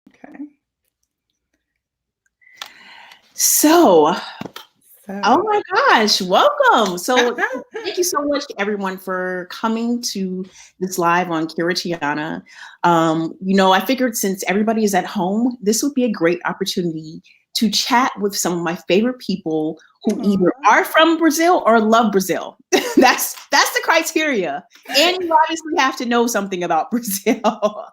Okay. So, oh my gosh, welcome. So thank you so much to everyone for coming to this live on Kiratiana. I figured since everybody is at home, this would be a great opportunity to chat with some of my favorite people who either are from Brazil or love Brazil. That's the criteria. And you obviously have to know something about Brazil.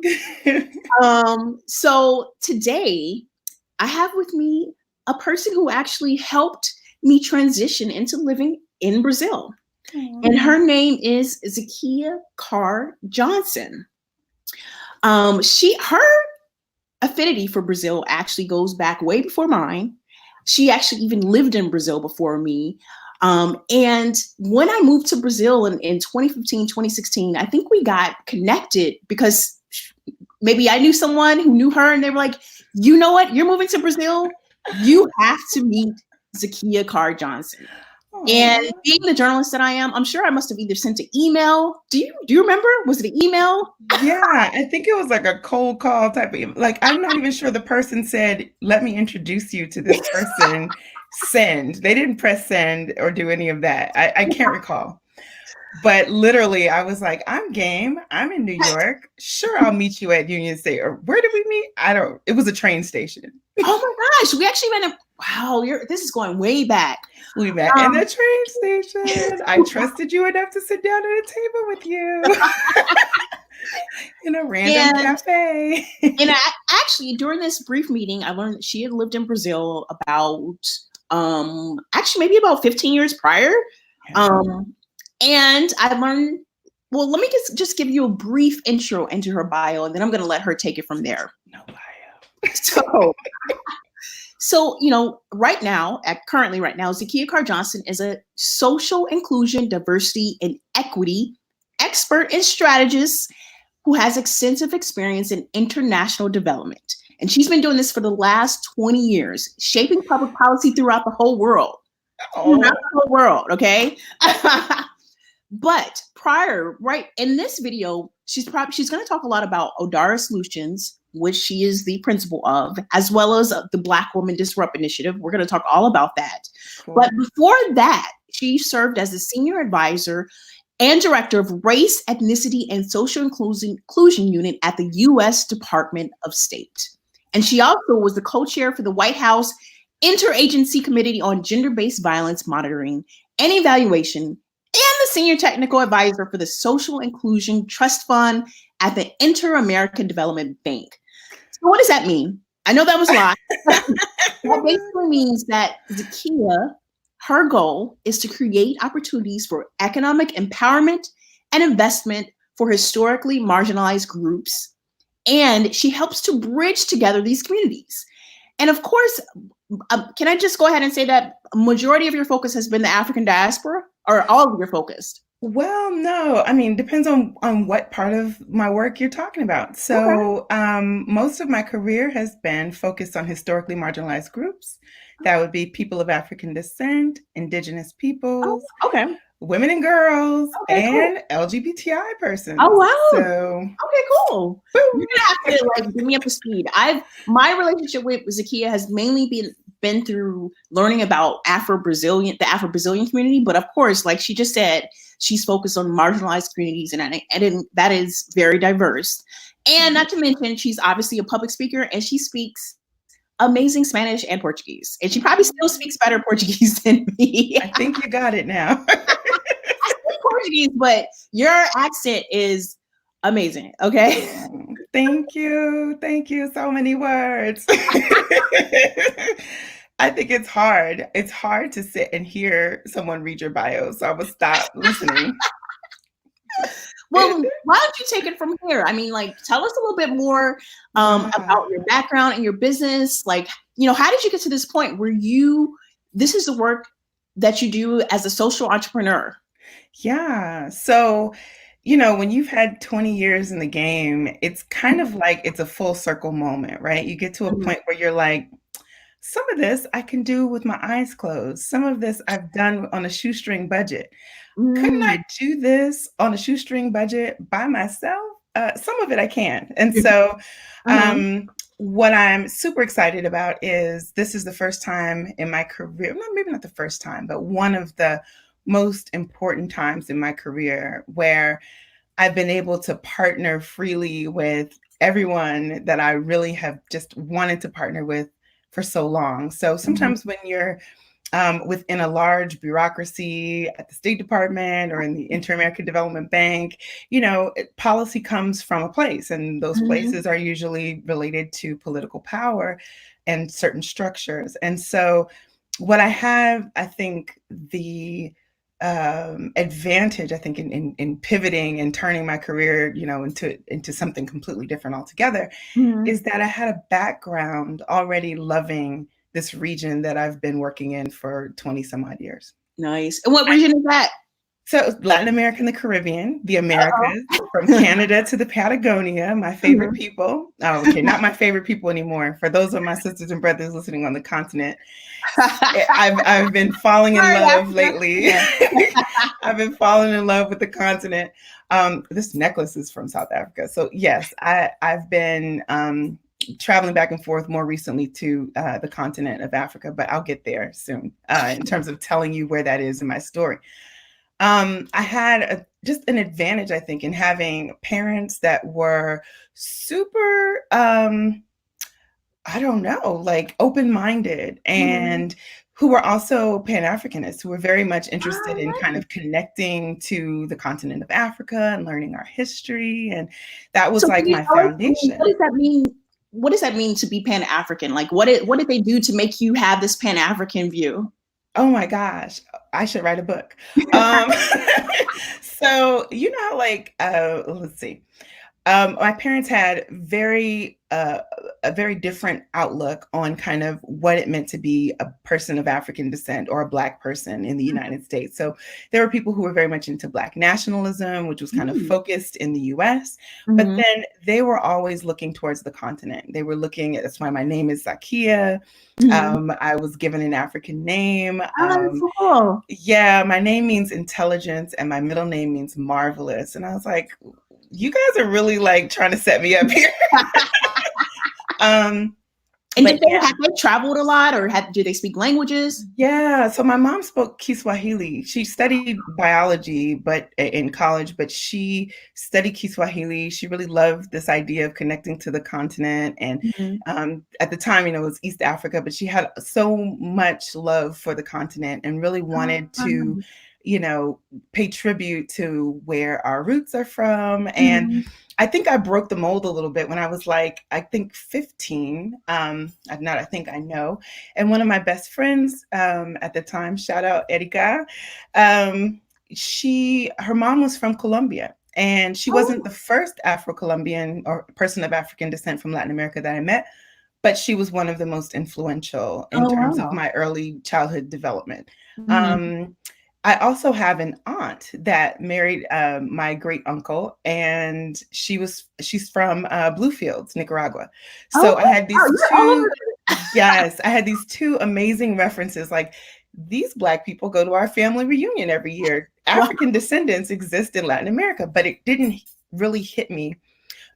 So today I have with me a person who actually helped me transition into living in Brazil. And her name is Zakiya Carr Johnson. Her affinity for Brazil actually goes back way before mine. She actually even lived in Brazil before me. And when I moved to Brazil in 2015, 2016, I think we got connected because maybe I knew someone who knew her and they were like, you know what? You're moving to Brazil. You have to meet Zakiya Carr Johnson. And being the journalist that I am, I'm sure I must have either sent an email. Do you remember? Was it an email? Yeah, I think it was like a cold call type of, like, I'm not even sure the person said, let me introduce you to this person. Send. They didn't press send or do any of that. I can't recall. But literally, I was like, I'm game. I'm in New York. Sure, I'll meet you at Union State. Or where did we meet? It was a train station. Oh my gosh, we actually met wow, this is going way back. We met in the train station. I trusted you enough to sit down at a table with you in a random cafe. And actually, during this brief meeting, I learned that she had lived in Brazil about, actually maybe about 15 years prior. And I learned, well, let me just give you a brief intro into her bio, and then I'm going to let her take it from there. No bio. So, currently right now, Zakiya Carr Johnson is a social inclusion, diversity, and equity expert and strategist who has extensive experience in international development. And she's been doing this for the last 20 years, shaping public policy throughout the whole world. Throughout the whole world, okay? But in this video, she's going to talk a lot about Odara Solutions, which she is the principal of, as well as the Black Woman Disrupt Initiative. We're going to talk all about that. Cool. But before that, she served as the senior advisor and director of Race, Ethnicity, and Social Inclusion Unit at the U.S. Department of State. And she also was the co-chair for the White House Interagency Committee on Gender-Based Violence Monitoring and Evaluation, and the senior technical advisor for the Social Inclusion Trust Fund at the Inter-American Development Bank. So what does that mean? I know that was a lot. That basically means that Zakiya, her goal is to create opportunities for economic empowerment and investment for historically marginalized groups. And she helps to bridge together these communities. And of course, can I just go ahead and say that a majority of your focus has been the African diaspora, or all of your focus? Well, no, I mean, depends on what part of my work you're talking about. So most of my career has been focused on historically marginalized groups. That would be people of African descent, indigenous peoples, women and girls, and cool. LGBTI persons. Oh, wow. So, okay, cool. You're gonna have to get me up to speed. My relationship with Zakiya has mainly been through learning about the Afro-Brazilian community. But of course, like she just said, she's focused on marginalized communities, and that is very diverse. And not to mention, she's obviously a public speaker, and she speaks amazing Spanish and Portuguese. And she probably still speaks better Portuguese than me. I think you got it now. I speak Portuguese, but your accent is amazing. Okay. Thank you. Thank you. So many words. I think it's hard. It's hard to sit and hear someone read your bio. So I will stop listening. Well, why don't you take it from here? I mean, tell us a little bit more about your background and your business. How did you get to this point where this is the work that you do as a social entrepreneur? Yeah. So, when you've had 20 years in the game, it's kind of like it's a full circle moment, right? You get to a point where you're like, some of this I can do with my eyes closed. Some of this I've done on a shoestring budget. Couldn't I do this on a shoestring budget by myself? Some of it I can. And so what I'm super excited about is this is the first time in my career, maybe not the first time, but one of the most important times in my career where I've been able to partner freely with everyone that I really have just wanted to partner with for so long. So sometimes when you're within a large bureaucracy at the State Department or in the Inter-American Development Bank, policy comes from a place, and those places are usually related to political power and certain structures. And so what I have, I think, the advantage, I think, in pivoting and turning my career, into something completely different altogether, is that I had a background already loving this region that I've been working in for 20 some odd years. Nice. And what region is that? So Latin America and the Caribbean, the Americas, from Canada to the Patagonia, my favorite people. Oh, okay, not my favorite people anymore. For those of my sisters and brothers listening on the continent, I've been falling in love lately. I've been falling in love with the continent. This necklace is from South Africa. So yes, I've been traveling back and forth more recently to the continent of Africa, but I'll get there soon in terms of telling you where that is in my story. I had just an advantage, I think, in having parents that were super, I don't know, like open-minded, and who were also Pan-Africanists, who were very much interested in kind of connecting to the continent of Africa and learning our history. And that was like my foundation. What does that mean? What does that mean to be Pan-African? Like, what did they do to make you have this Pan-African view? Oh my gosh, I should write a book. So, let's see. My parents had a very different outlook on kind of what it meant to be a person of African descent or a Black person in the United States. So there were people who were very much into Black nationalism, which was kind of focused in the US, but then they were always looking towards the continent. They were looking at, that's why my name is Zakiya. I was given an African name. Cool. Yeah, my name means intelligence and my middle name means marvelous. And I was like, you guys are really like trying to set me up here. And have they traveled a lot, or do they speak languages? Yeah, so my mom spoke Kiswahili. She studied biology, but in college, but she studied Kiswahili. She really loved this idea of connecting to the continent. And at the time, it was East Africa, but she had so much love for the continent and really wanted to pay tribute to where our roots are from. And I think I broke the mold a little bit when I was like, I think 15. I know. And one of my best friends at the time, shout out Erika, her mom was from Colombia. And she wasn't the first Afro-Colombian or person of African descent from Latin America that I met, but she was one of the most influential in terms of my early childhood development. I also have an aunt that married my great uncle, and she's from Bluefields, Nicaragua. So I had these I had these two amazing references. Like, these Black people go to our family reunion every year. African descendants exist in Latin America, but it didn't really hit me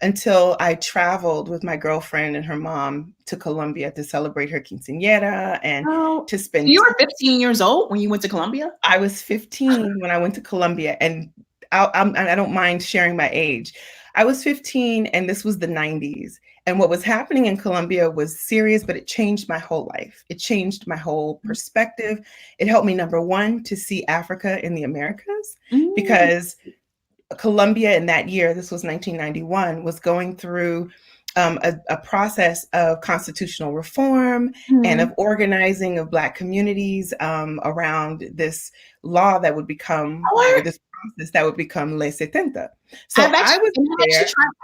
until I traveled with my girlfriend and her mom to Colombia to celebrate her quinceañera and to spend. You were 15 years old when you went to Colombia? I was 15 when I went to Colombia, and I don't mind sharing my age. I was 15, and this was the 90s. And what was happening in Colombia was serious, but it changed my whole life. It changed my whole perspective. It helped me, number one, to see Africa in the Americas, because Colombia in that year, this was 1991, was going through a process of constitutional reform and of organizing of Black communities around this law that would become, this process that would become Ley 70. So I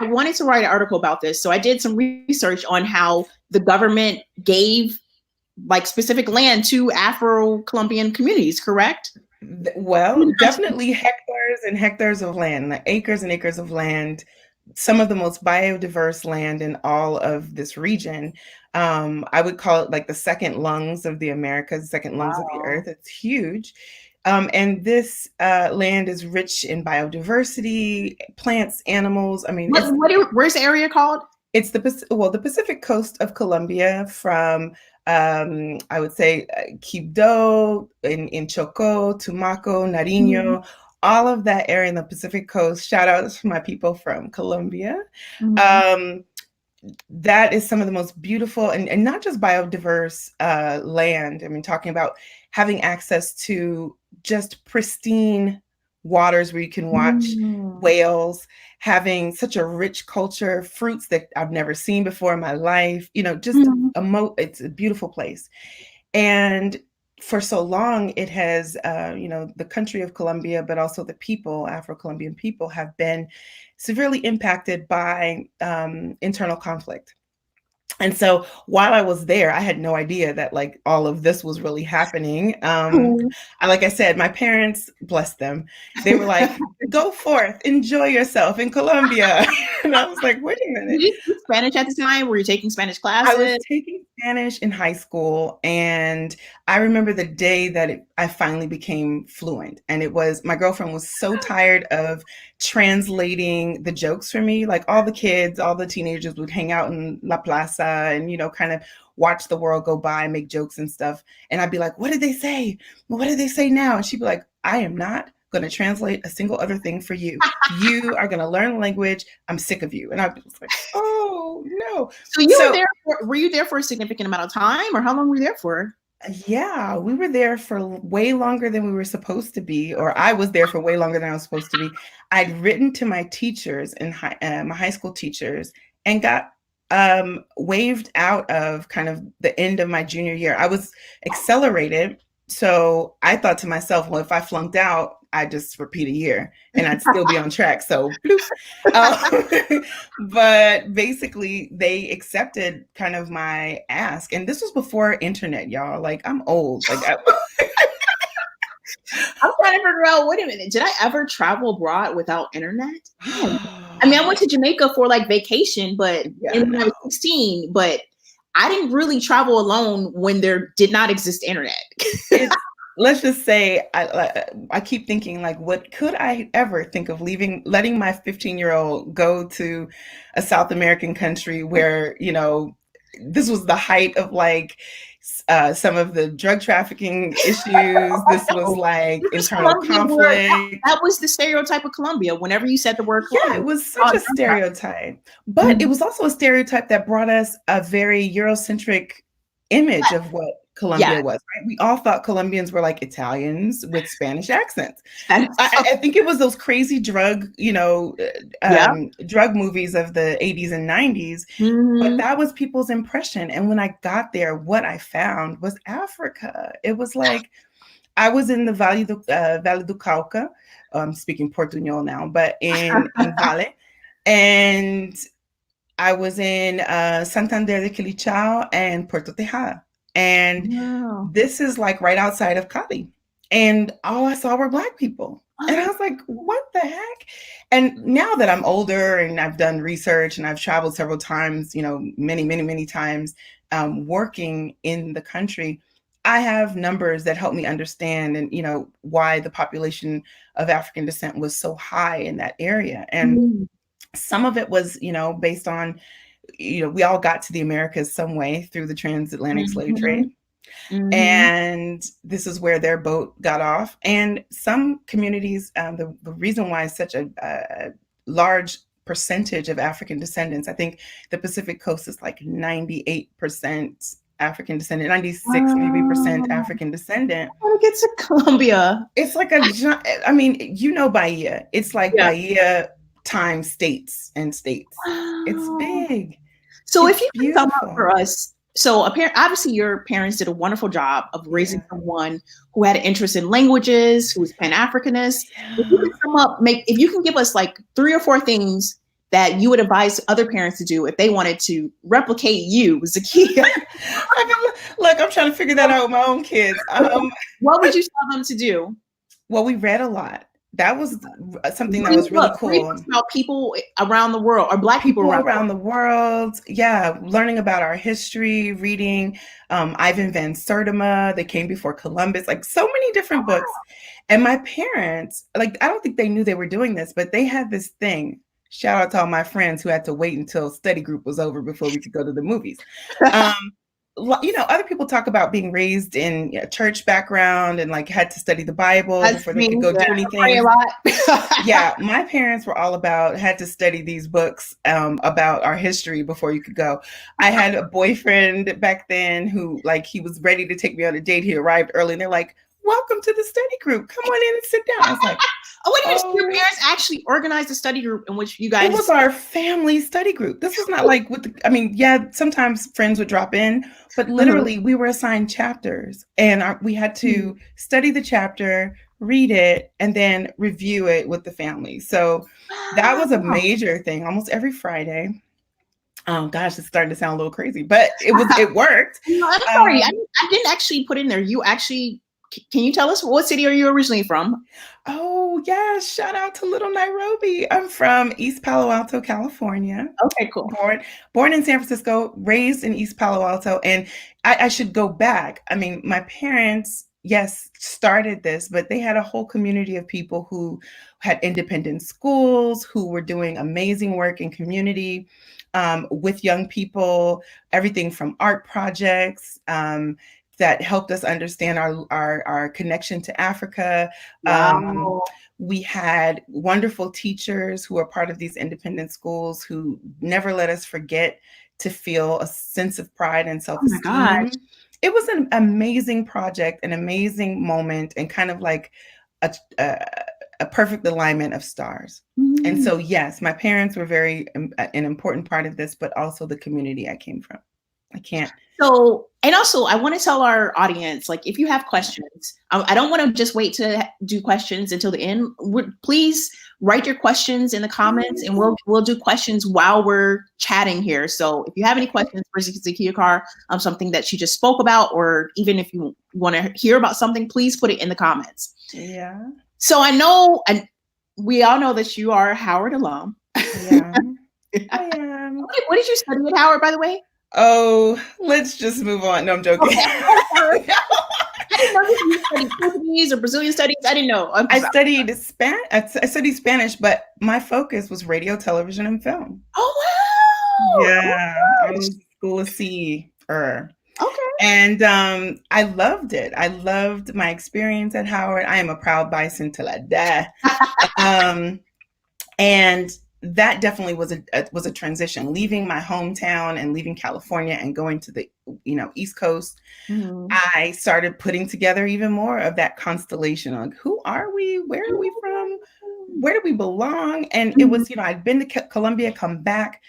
wanted to write an article about this. So I did some research on how the government gave like specific land to Afro-Colombian communities, correct? Well, definitely hectares and hectares of land, like acres and acres of land, some of the most biodiverse land in all of this region. I would call it like the second lungs of the Americas, second lungs of the earth. It's huge. And this land is rich in biodiversity, plants, animals. I mean, where's the area called? It's the Pacific coast of Colombia from I would say Quibdó in Chocó, Tumaco, Mm-hmm. Nariño, all of that area in the Pacific coast. Shout outs to my people from Colombia. Mm-hmm. Um, that is some of the most beautiful and not just biodiverse land. I mean, talking about having access to just pristine waters where you can watch whales, having such a rich culture, fruits that I've never seen before in my life, just Mm-hmm. it's a beautiful place. And for so long, it has, the country of Colombia, but also the people, Afro-Colombian people, have been severely impacted by internal conflict. And so while I was there, I had no idea that like all of this was really happening. Like I said, my parents, bless them, they were like, go forth, enjoy yourself in Colombia. And I was like, wait a Did minute. you speak Spanish at the time? Were you taking Spanish I was classes? taking Spanish in high school, and I remember the day that I finally became fluent. And it was my girlfriend was so tired of translating the jokes for me. Like all the kids, all the teenagers would hang out in La Plaza and, kind of watch the world go by, make jokes and stuff. And I'd be like, what did they say? Well, what did they say now? And she'd be like, I am not going to translate a single other thing for you. You are going to learn the language. I'm sick of you. And I was like, oh no. So were you there for a significant amount of time, or how long were you there for? Yeah, we were there for way longer than we were supposed to be, or I was there for way longer than I was supposed to be. I'd written to my teachers and my high school teachers and got waived out of kind of the end of my junior year. I was accelerated, so I thought to myself, well, if I flunked out, I'd just repeat a year and I'd still be on track. So, but basically, they accepted kind of my ask, and this was before internet, y'all. Like I'm old. Like I'm trying to figure out. Wait a minute. Did I ever travel abroad without internet? I mean, I went to Jamaica for like vacation, but yeah, when I was 16. But I didn't really travel alone when there did not exist internet. Let's just say I keep thinking like, what could I ever think of letting my 15-year-old go to a South American country where, this was the height of like some of the drug trafficking issues. This was like internal conflict. That was the stereotype of Colombia. Whenever you said the word Colombia. Yeah, it was such a stereotype. But it was also a stereotype that brought us a very Eurocentric image of what Colombia was, right? We all thought Colombians were like Italians with Spanish accents. I think it was those crazy drug, drug movies of the 80s and 90s. But that was people's impression. And when I got there, what I found was Africa. It was like, I was in the Vale do Cauca, speaking Portuñol now, but in Vale. And I was in Santander de Quilichao and Puerto Tejada. And this is like right outside of Cali. And all I saw were Black people. And I was like, what the heck? And now that I'm older and I've done research and I've traveled several times, many, many, many times working in the country, I have numbers that help me understand and, why the population of African descent was so high in that area. And some of it was, based on, we all got to the Americas some way through the transatlantic slave trade. And this is where their boat got off. And some communities, the reason why such a large percentage of African descendants, I think the Pacific coast is like 98% African descendant, 96 maybe percent African descendant. When it gets to Colombia, it's like Bahia. It's like Bahia times states and states. It's big. So if you can sum up for us, so obviously your parents did a wonderful job of raising someone who had an interest in languages, who was Pan-Africanist. If you can sum up, if you can give us like 3 or 4 things that you would advise other parents to do if they wanted to replicate you, Zakiya. Look, I'm trying to figure that out with my own kids. What would you tell them to do? Well, we read a lot. That was something that was really cool. About people around the world, or Black people around the world. Yeah, learning about our history, reading Ivan Van Sertima, They Came Before Columbus, like so many different books. And my parents, like, I don't think they knew they were doing this, but they had this thing. Shout out to all my friends who had to wait until study group was over before we could go to the movies. Other people talk about being raised in a church background and like had to study the Bible before they could go do anything. Pray a lot. Yeah, my parents were all about had to study these books about our history before you could go. I had a boyfriend back then who like he was ready to take me on a date. He arrived early and they're like, "Welcome to the study group. Come on in and sit down." I was like, your parents actually organized a study group in which you guys... It was our family study group. This was not like sometimes friends would drop in, but literally we were assigned chapters and we had to study the chapter, read it, and then review it with the family. So that was a major thing almost every Friday. Oh gosh, it's starting to sound a little crazy, but it worked. No, I'm sorry. I didn't actually put in there. You actually... Can you tell us what city are you originally from? Oh, yeah. Shout out to Little Nairobi. I'm from East Palo Alto, California. Okay, cool. Born in San Francisco, raised in East Palo Alto. And I should go back. I mean, my parents, yes, started this, but they had a whole community of people who had independent schools, who were doing amazing work in community with young people, everything from art projects, that helped us understand our connection to Africa. Wow. We had wonderful teachers who were part of these independent schools who never let us forget to feel a sense of pride and self-esteem. Oh my gosh. It was an amazing project, an amazing moment, and kind of like a perfect alignment of stars. And so, yes, my parents were an important part of this, but also the community I came from. And also, I want to tell our audience, like, if you have questions, I don't want to just wait to do questions until the end. Please write your questions in the comments, and we'll do questions while we're chatting here. So if you have any questions for Zakiya Carr, something that she just spoke about, or even if you want to hear about something, please put it in the comments. Yeah. So I know, and we all know that you are a Howard alum. Yeah, I am. What did you study at Howard, by the way? Oh, let's just move on. No, I'm joking. Okay. I didn't know you studied Portuguese or Brazilian studies. I didn't know. I studied Spanish, but my focus was radio, television, and film. Oh, wow. Yeah, I was School of C. Okay. And I loved it. I loved my experience at Howard. I am a proud bison till I die. And that definitely was a transition, leaving my hometown and leaving California and going to the East Coast. I started putting together even more of that constellation of who are we, where are we from, where do we belong? And it was, I'd been to Colombia, come back,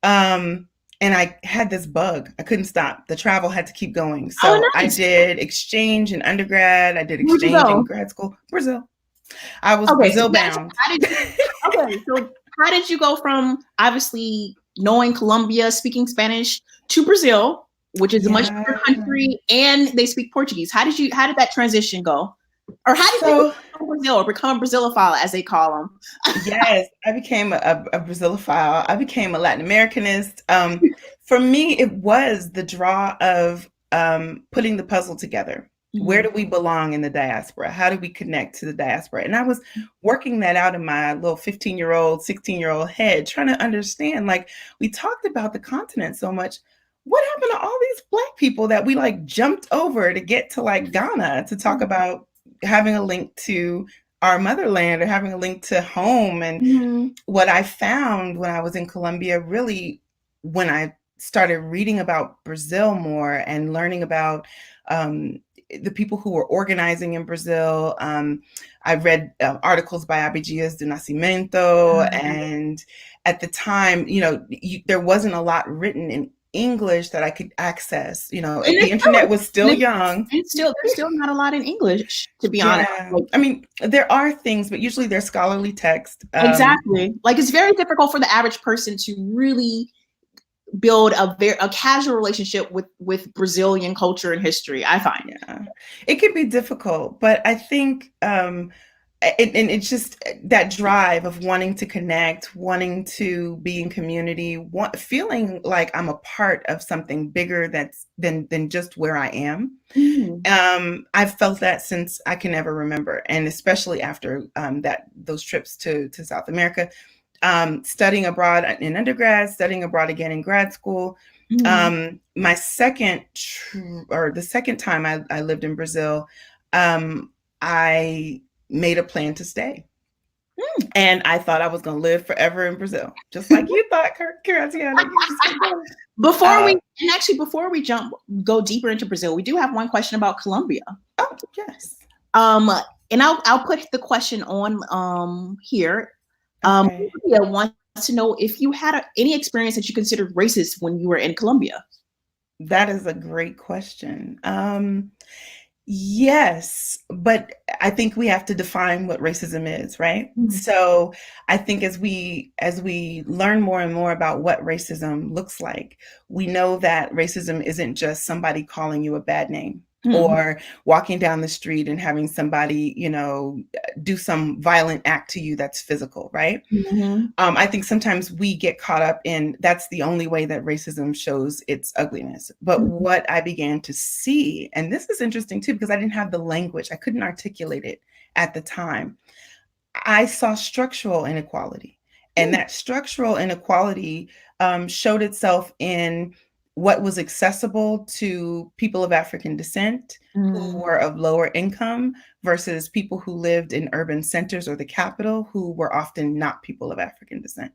and I had this bug. I couldn't stop. The travel had to keep going. So nice. I did exchange in undergrad. I did exchange in grad school. Brazil. I was Brazil bound. So how did you go from obviously knowing Colombia, speaking Spanish, to Brazil, which is a much bigger country, and they speak Portuguese? How did that transition go? Or how did you become Brazil, or become a Brazilophile, as they call them? Yes, I became a Brazilophile. I became a Latin Americanist. For me, it was the draw of putting the puzzle together. Where do we belong in the diaspora? How do we connect to the diaspora? And I was working that out in my little 15-year-old, 16-year-old head, trying to understand, like, we talked about the continent so much. What happened to all these Black people that we like jumped over to get to like Ghana to talk about having a link to our motherland or having a link to home? And what I found when I was in Colombia, really, when I started reading about Brazil more and learning about the people who were organizing in Brazil. I read articles by Abdias do Nascimento. And at the time, there wasn't a lot written in English that I could access. The internet was still young. And there's still not a lot in English, to be honest. I mean, there are things, but usually they're scholarly text. Exactly. Like, it's very difficult for the average person to really build a casual relationship with Brazilian culture and history, I find. Yeah, it can be difficult, but I think it's just that drive of wanting to connect, wanting to be in community, feeling like I'm a part of something bigger than just where I am. I've felt that since I can ever remember, and especially after those trips to South America. studying abroad in undergrad, studying abroad again in grad school. My second the second time I lived in Brazil, I made a plan to stay. And I thought I was going to live forever in Brazil, just like you thought, Kiratiana. Before we go deeper into Brazil, we do have one question about Colombia. Oh, yes. And I'll put the question on here. Okay. Colombia wants to know if you had any experience that you considered racist when you were in Colombia. That is a great question. Yes, but I think we have to define what racism is, right? So I think as we learn more and more about what racism looks like, we know that racism isn't just somebody calling you a bad name or walking down the street and having somebody, do some violent act to you that's physical, right? I think sometimes we get caught up in that's the only way that racism shows its ugliness. But what I began to see, and this is interesting too, because I didn't have the language, I couldn't articulate it at the time. I saw structural inequality, and that structural inequality showed itself in what was accessible to people of African descent who were of lower income versus people who lived in urban centers or the capital who were often not people of African descent.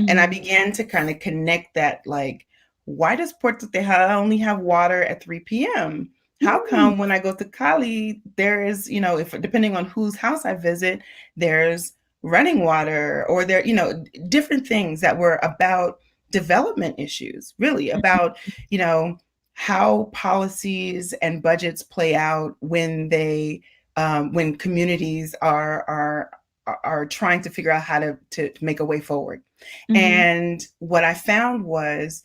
And I began to kind of connect that, like, why does Puerto Tejada only have water at 3 p.m.? How come when I go to Cali, there is, if depending on whose house I visit, there's running water or there, different things that were about development issues, really about, how policies and budgets play out when they when communities are trying to figure out how to make a way forward. And what I found was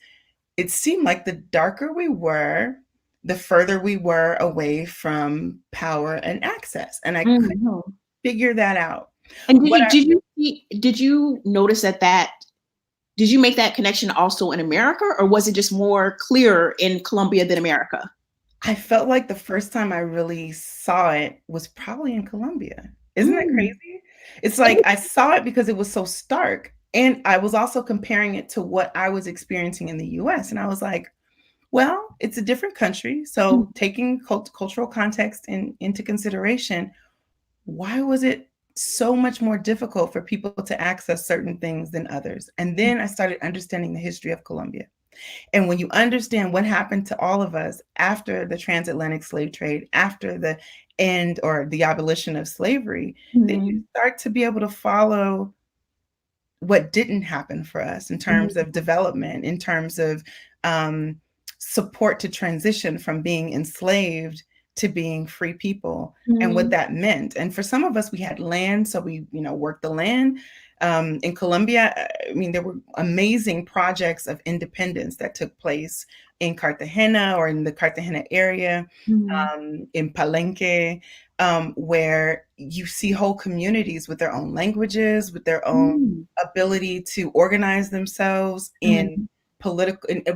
it seemed like the darker we were, the further we were away from power and access. And I couldn't figure that out. And did you notice that did you make that connection also in America, or was it just more clear in Colombia than America? I felt like the first time I really saw it was probably in Colombia. Isn't that crazy? It's like I saw it because it was so stark. And I was also comparing it to what I was experiencing in the US. And I was like, well, it's a different country. So taking cultural context into consideration, why was it so much more difficult for people to access certain things than others? And then I started understanding the history of Colombia. And when you understand what happened to all of us after the transatlantic slave trade, after the end or the abolition of slavery, then you start to be able to follow what didn't happen for us in terms of development, in terms of support to transition from being enslaved to being free people and what that meant. And for some of us, we had land, so we, worked the land. In Colombia, there were amazing projects of independence that took place in Cartagena or in the Cartagena area, in Palenque, where you see whole communities with their own languages, with their own ability to organize themselves in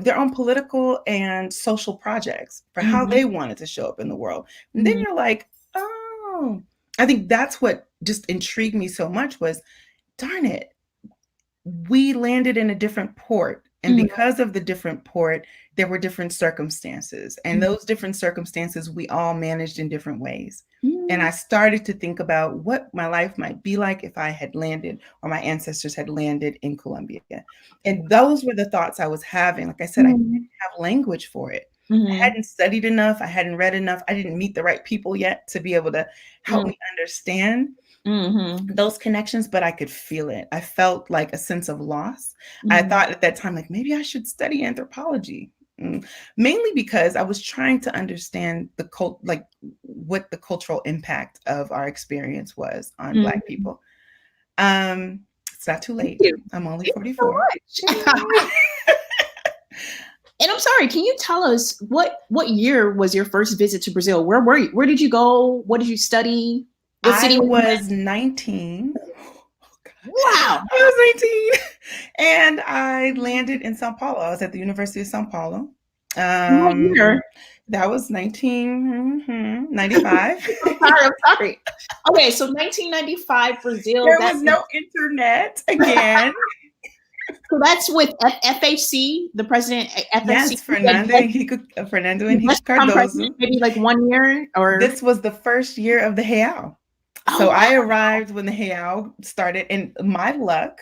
their own political and social projects for how they wanted to show up in the world. And then you're like, oh, I think that's what just intrigued me so much was, darn it, we landed in a different port. And because of the different port, there were different circumstances. And those different circumstances, we all managed in different ways. And I started to think about what my life might be like if I had landed or my ancestors had landed in Colombia. And those were the thoughts I was having. Like I said, I didn't have language for it. I hadn't studied enough. I hadn't read enough. I didn't meet the right people yet to be able to help me understand those connections, but I could feel it. I felt like a sense of loss. I thought at that time, like, maybe I should study anthropology, mainly because I was trying to understand what the cultural impact of our experience was on Black people. It's not too late. I'm only 44. And I'm sorry, can you tell us what year was your first visit to Brazil? Where were you? Where did you go? What did you study? What city I was 19. Wow. I was 19 and I landed in Sao Paulo. I was at the University of Sao Paulo. Um, that was 1995. I'm sorry. Okay, so 1995 Brazil. There was no internet again. So that's with FHC, the president. FHC. Yes, Fernando Henrique Cardoso. Maybe like 1 year, or this was the first year of the Real. So I arrived when the Real started, and my luck,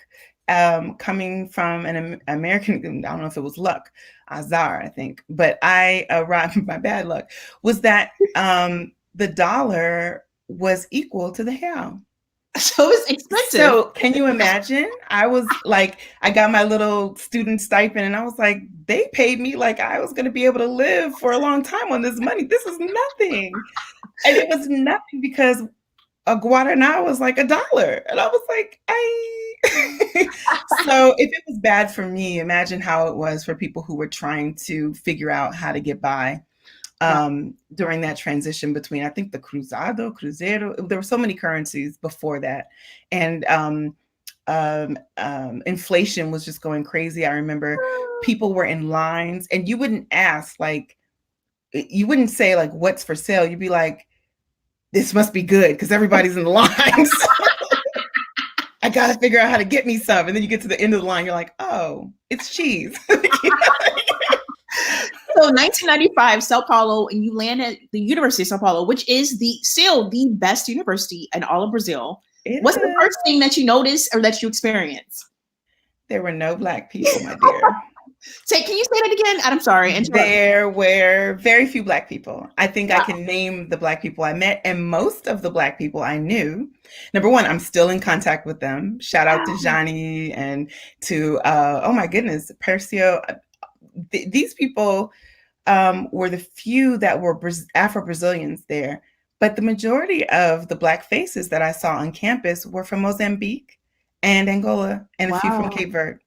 coming from an American, I don't know if it was luck, azar, I think, but I arrived, my bad luck, was that the dollar was equal to the Real. So it's expensive. So can you imagine? I was like, I got my little student stipend, and I was like, they paid me like I was going to be able to live for a long time on this money. This is nothing. And it was nothing because a Guaraná was like $1. And I was like, So if it was bad for me, imagine how it was for people who were trying to figure out how to get by during that transition between, I think, the Cruzeiro. There were so many currencies before that. And inflation was just going crazy. I remember people were in lines, and you wouldn't ask, like, you wouldn't say, like, what's for sale? You'd be like, this must be good because everybody's in the lines. I got to figure out how to get me some. And then you get to the end of the line, you're like, oh, it's cheese. So 1995, Sao Paulo, and you land at the University of Sao Paulo, which is still the best university in all of Brazil. What's the first thing that you noticed or that you experienced? There were no Black people, my dear. Can you say that again? I'm sorry. There were very few Black people. I think I can name the Black people I met, and most of the Black people I knew. Number one, I'm still in contact with them. Shout out to Johnny and to, oh my goodness, Percio. These people were the few that were Afro-Brazilians there. But the majority of the Black faces that I saw on campus were from Mozambique and Angola, and a few from Cape Verde.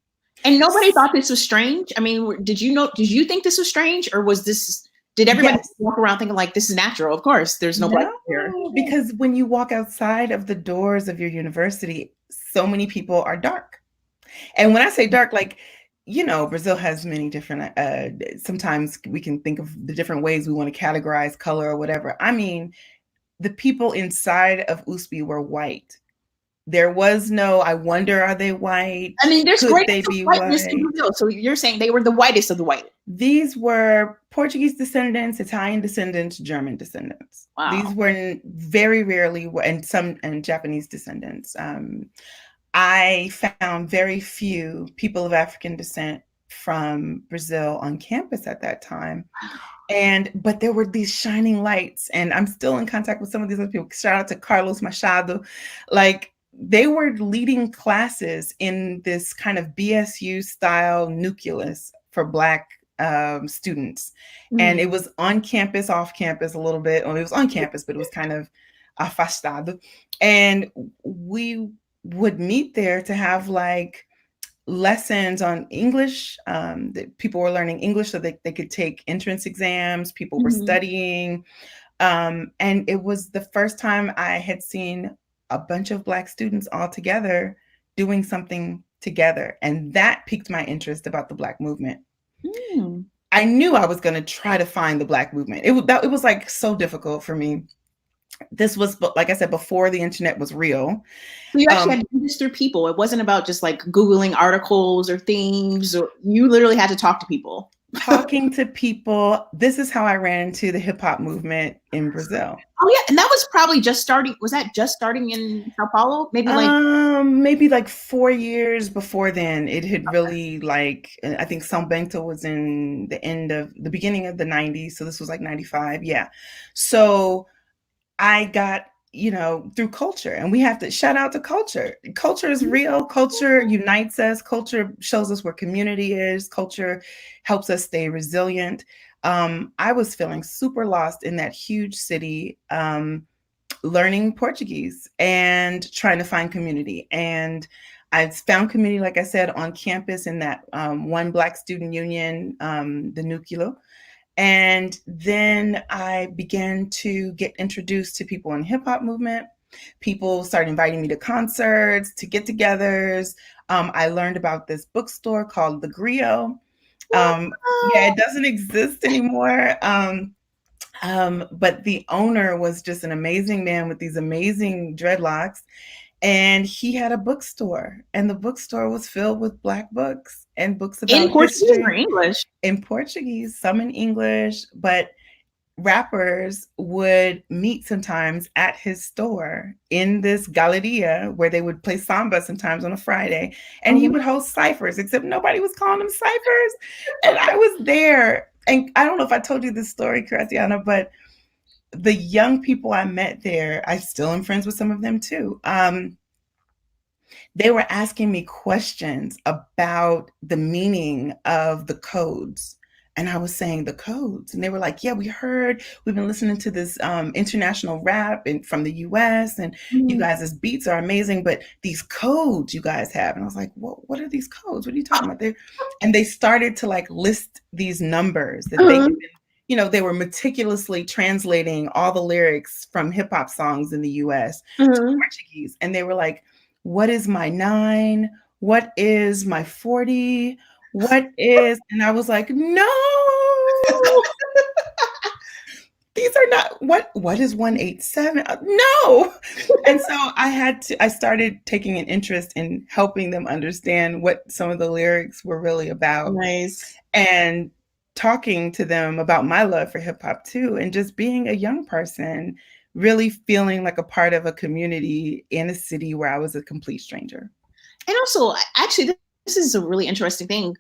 And nobody thought this was strange? I mean, did you think this was strange, or did everybody walk around thinking like, this is natural? Of course, there's no Black here. Because when you walk outside of the doors of your university, so many people are dark. And when I say dark, like, you know, Brazil has many different, sometimes we can think of the different ways we want to categorize color or whatever. I mean, the people inside of USP were white. There was no, I wonder, are they white? I mean, there's Could they be whiteness white? in Brazil. So you're saying they were the whitest of the white. These were Portuguese descendants, Italian descendants, German descendants. Wow. These were very rarely, and Japanese descendants. I found very few people of African descent from Brazil on campus at that time. But there were these shining lights, and I'm still in contact with some of these other people. Shout out to Carlos Machado. Like, they were leading classes in this kind of BSU style nucleus for Black students. And it was on campus, off campus a little bit. Well, it was on campus, but it was kind of afastado. And we would meet there to have like lessons on English. That people were learning English so they could take entrance exams. People were studying. And it was the first time I had seen a bunch of Black students all together doing something together. And that piqued my interest about the Black movement. I knew I was going to try to find the Black movement. It was like so difficult for me. This was, like I said, before the internet was real. So you actually had to do this through people. It wasn't about just like Googling articles or things, or you literally had to talk to people. Talking to people. This is how I ran into the hip hop movement in Brazil. Oh yeah, and that was probably just starting. Was that just starting in Sao Paulo? Maybe like 4 years before then. It had really, like, I think São Bento was in the beginning of the 90s. So this was like 95. Yeah. So I got, you know, through culture, and we have to shout out to culture. Culture is real. Culture unites us. Culture shows us where community is. Culture helps us stay resilient. I was feeling super lost in that huge city, learning Portuguese and trying to find community. And I found community, like I said, on campus in that one Black student union, the Núcleo. And then I began to get introduced to people in hip hop movement. People started inviting me to concerts, to get-togethers. I learned about this bookstore called The Griot. Yeah, it doesn't exist anymore. But the owner was just an amazing man with these amazing dreadlocks. And he had a bookstore, and the bookstore was filled with Black books and books In about Portuguese or history English? in Portuguese, some in English, but rappers would meet sometimes at his store in this galeria where they would play samba sometimes on a Friday, and he would host ciphers, except nobody was calling them ciphers. And I was there, and I don't know if I told you this story, Kiratiana, but the young people I met there, I still am friends with some of them too. They were asking me questions about the meaning of the codes. And I was saying the codes. And they were like, yeah, we've been listening to this international rap from the US, and you guys' beats are amazing, but these codes you guys have. And I was like, what are these codes? What are you talking about? And they started to like list these numbers that they had been, they were meticulously translating all the lyrics from hip hop songs in the US to Portuguese. And they were like, what is my 9? What is my 40? What is, and I was like, no, these are not, what is 187? No. And so I started taking an interest in helping them understand what some of the lyrics were really about. Nice. And talking to them about my love for hip hop too, and just being a young person, really feeling like a part of a community in a city where I was a complete stranger. And also, actually, this is a really interesting thing.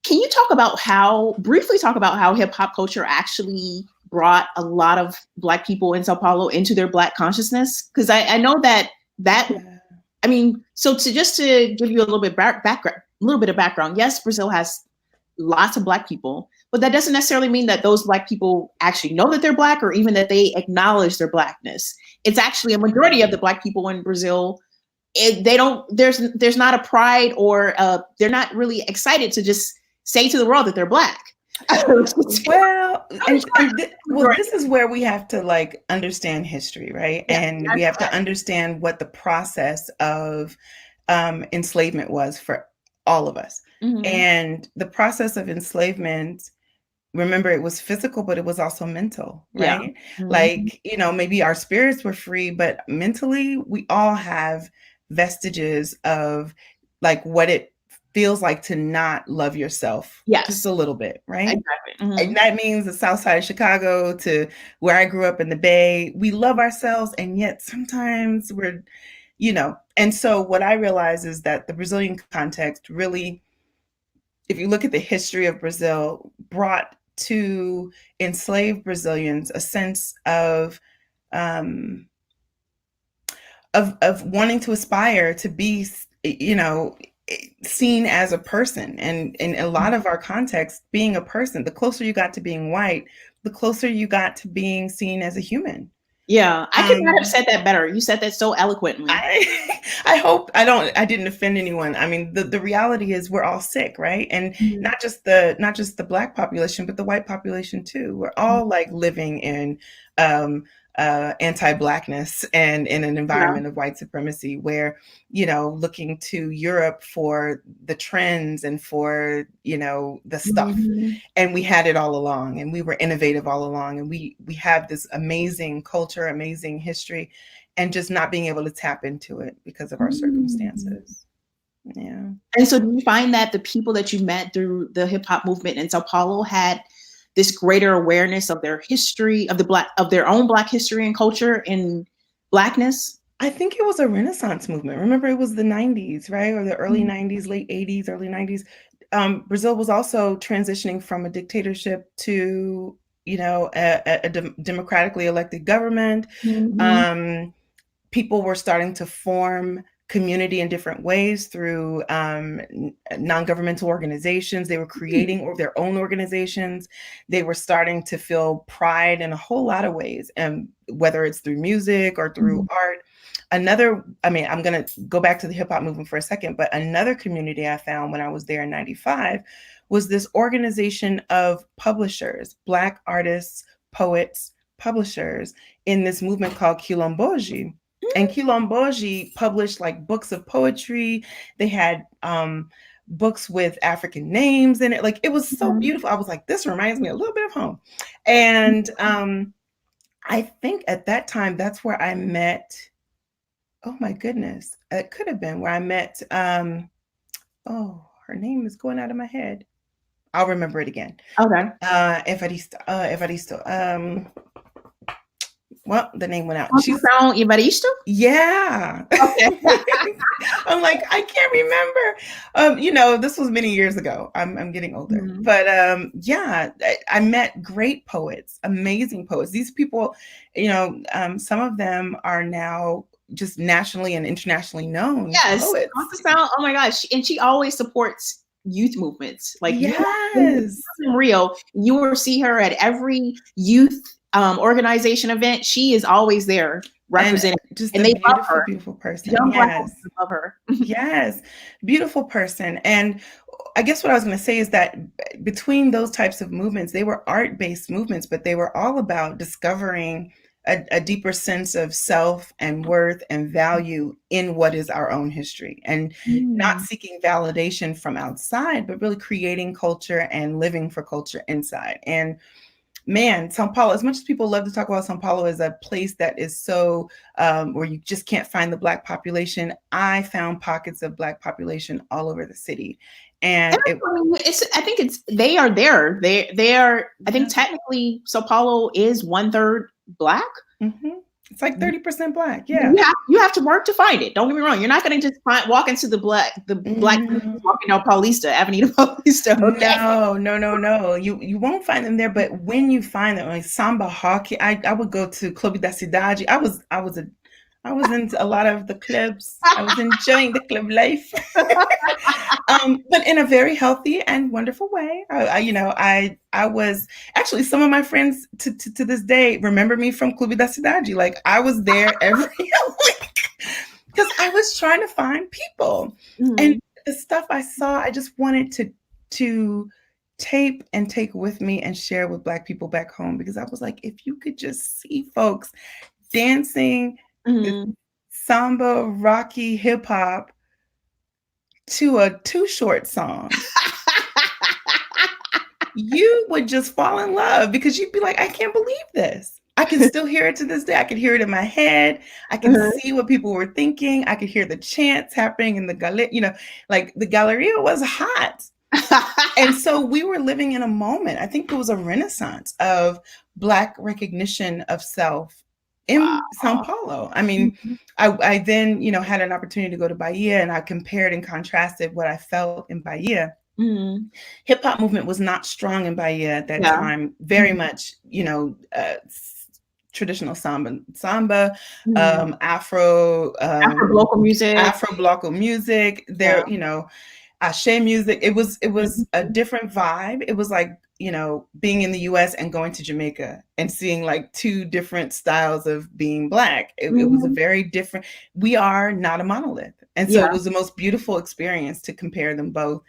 Can you briefly talk about how hip hop culture actually brought a lot of Black people in Sao Paulo into their Black consciousness? Because I know that, I mean, so to give you a little bit of background, yes, Brazil has lots of Black people, but that doesn't necessarily mean that those Black people actually know that they're Black, or even that they acknowledge their Blackness. It's actually a majority of the Black people in Brazil. There's not a pride, or they're not really excited to just say to the world that they're Black. Well, this is where we have to like understand history, right? Yeah, and we have to understand what the process of enslavement was for all of us. And the process of enslavement, remember, it was physical, but it was also mental, right? Yeah. Like, maybe our spirits were free, but mentally we all have vestiges of like what it feels like to not love yourself. Yes. Just a little bit, right? Exactly. And that means the South Side of Chicago to where I grew up in the Bay, we love ourselves, and yet sometimes we're, and so what I realize is that the Brazilian context really, if you look at the history of Brazil, brought to enslaved Brazilians a sense of wanting to aspire to be, seen as a person. And in a lot of our context, being a person, the closer you got to being white, the closer you got to being seen as a human. Yeah, I could not have said that better. You said that so eloquently. I hope I didn't offend anyone. I mean, the reality is we're all sick, right? And not just the Black population, but the white population too. We're all like living in anti-Blackness and in an environment of white supremacy where, looking to Europe for the trends and for, the stuff. And we had it all along, and we were innovative all along. And we have this amazing culture, amazing history, and just not being able to tap into it because of our circumstances. Yeah. And so do you find that the people that you met through the hip hop movement in Sao Paulo had this greater awareness of their history, of their own Black history and culture and Blackness? I think it was a Renaissance movement. Remember, it was the 90s, right? Or the early 90s, late 80s, early 90s. Brazil was also transitioning from a dictatorship to, a democratically elected government. People were starting to form community in different ways through non-governmental organizations. They were creating their own organizations. They were starting to feel pride in a whole lot of ways, and whether it's through music or through art. I'm going to go back to the hip hop movement for a second, but another community I found when I was there in 95 was this organization of publishers, Black artists, poets, publishers, in this movement called Quilomboji. And Quilomboji published like books of poetry. They had books with African names in it. Like, it was so beautiful. I was like, this reminds me a little bit of home. And I think at that time, that's where I met, oh my goodness, it could have been where I met, oh, her name is going out of my head. I'll remember it again. Okay. Evaristo. Well, the name went out. She's Evaristo? Yeah. Okay. I'm like, I can't remember. This was many years ago. I'm getting older. But yeah, I met great poets, amazing poets. These people, some of them are now just nationally and internationally known. Yes. Poets. Oh my gosh. And she always supports youth movements. Like, yes. In Rio, you will see her at every youth organization event. She is always there representing, and they love her. Beautiful person. Young Black women love her. Yes, beautiful person. And I guess what I was going to say is that between those types of movements, they were art-based movements, but they were all about discovering a deeper sense of self and worth and value in what is our own history, and not seeking validation from outside, but really creating culture and living for culture inside. And man, Sao Paulo, as much as people love to talk about Sao Paulo as a place that is so where you just can't find the Black population, I found pockets of Black population all over the city. And they are there. They are. I think technically Sao Paulo is 1/3 Black. It's like 30% Black. Yeah, you have to work to find it. Don't get me wrong. You're not going to just walk into the Black walking down Paulista, Avenida Paulista. Okay? No. You won't find them there. But when you find them, like samba, hockey, I would go to Clube da Cidade. I was into a lot of the clubs. I was enjoying the club life, but in a very healthy and wonderful way. I was actually, some of my friends to this day remember me from Clube da Cidade. Like, I was there every week because I was trying to find people, and the stuff I saw, I just wanted to tape and take with me and share with Black people back home, because I was like, if you could just see folks dancing samba, rocky, hip hop to a Too Short song, you would just fall in love, because you'd be like, I can't believe this. I can still hear it to this day. I can hear it in my head. I can see what people were thinking. I could hear the chants happening in the like the Galleria was hot. And so we were living in a moment. I think there was a renaissance of Black recognition of self in Sao Paulo. I mean, I then, had an opportunity to go to Bahia, and I compared and contrasted what I felt in Bahia. Hip hop movement was not strong in Bahia at that time. Very much, traditional samba, Afro Bloco music. There, Ashe music. It was a different vibe. It was like, being in the US and going to Jamaica and seeing like two different styles of being Black. It was a very different, we are not a monolith. And so it was the most beautiful experience to compare them both.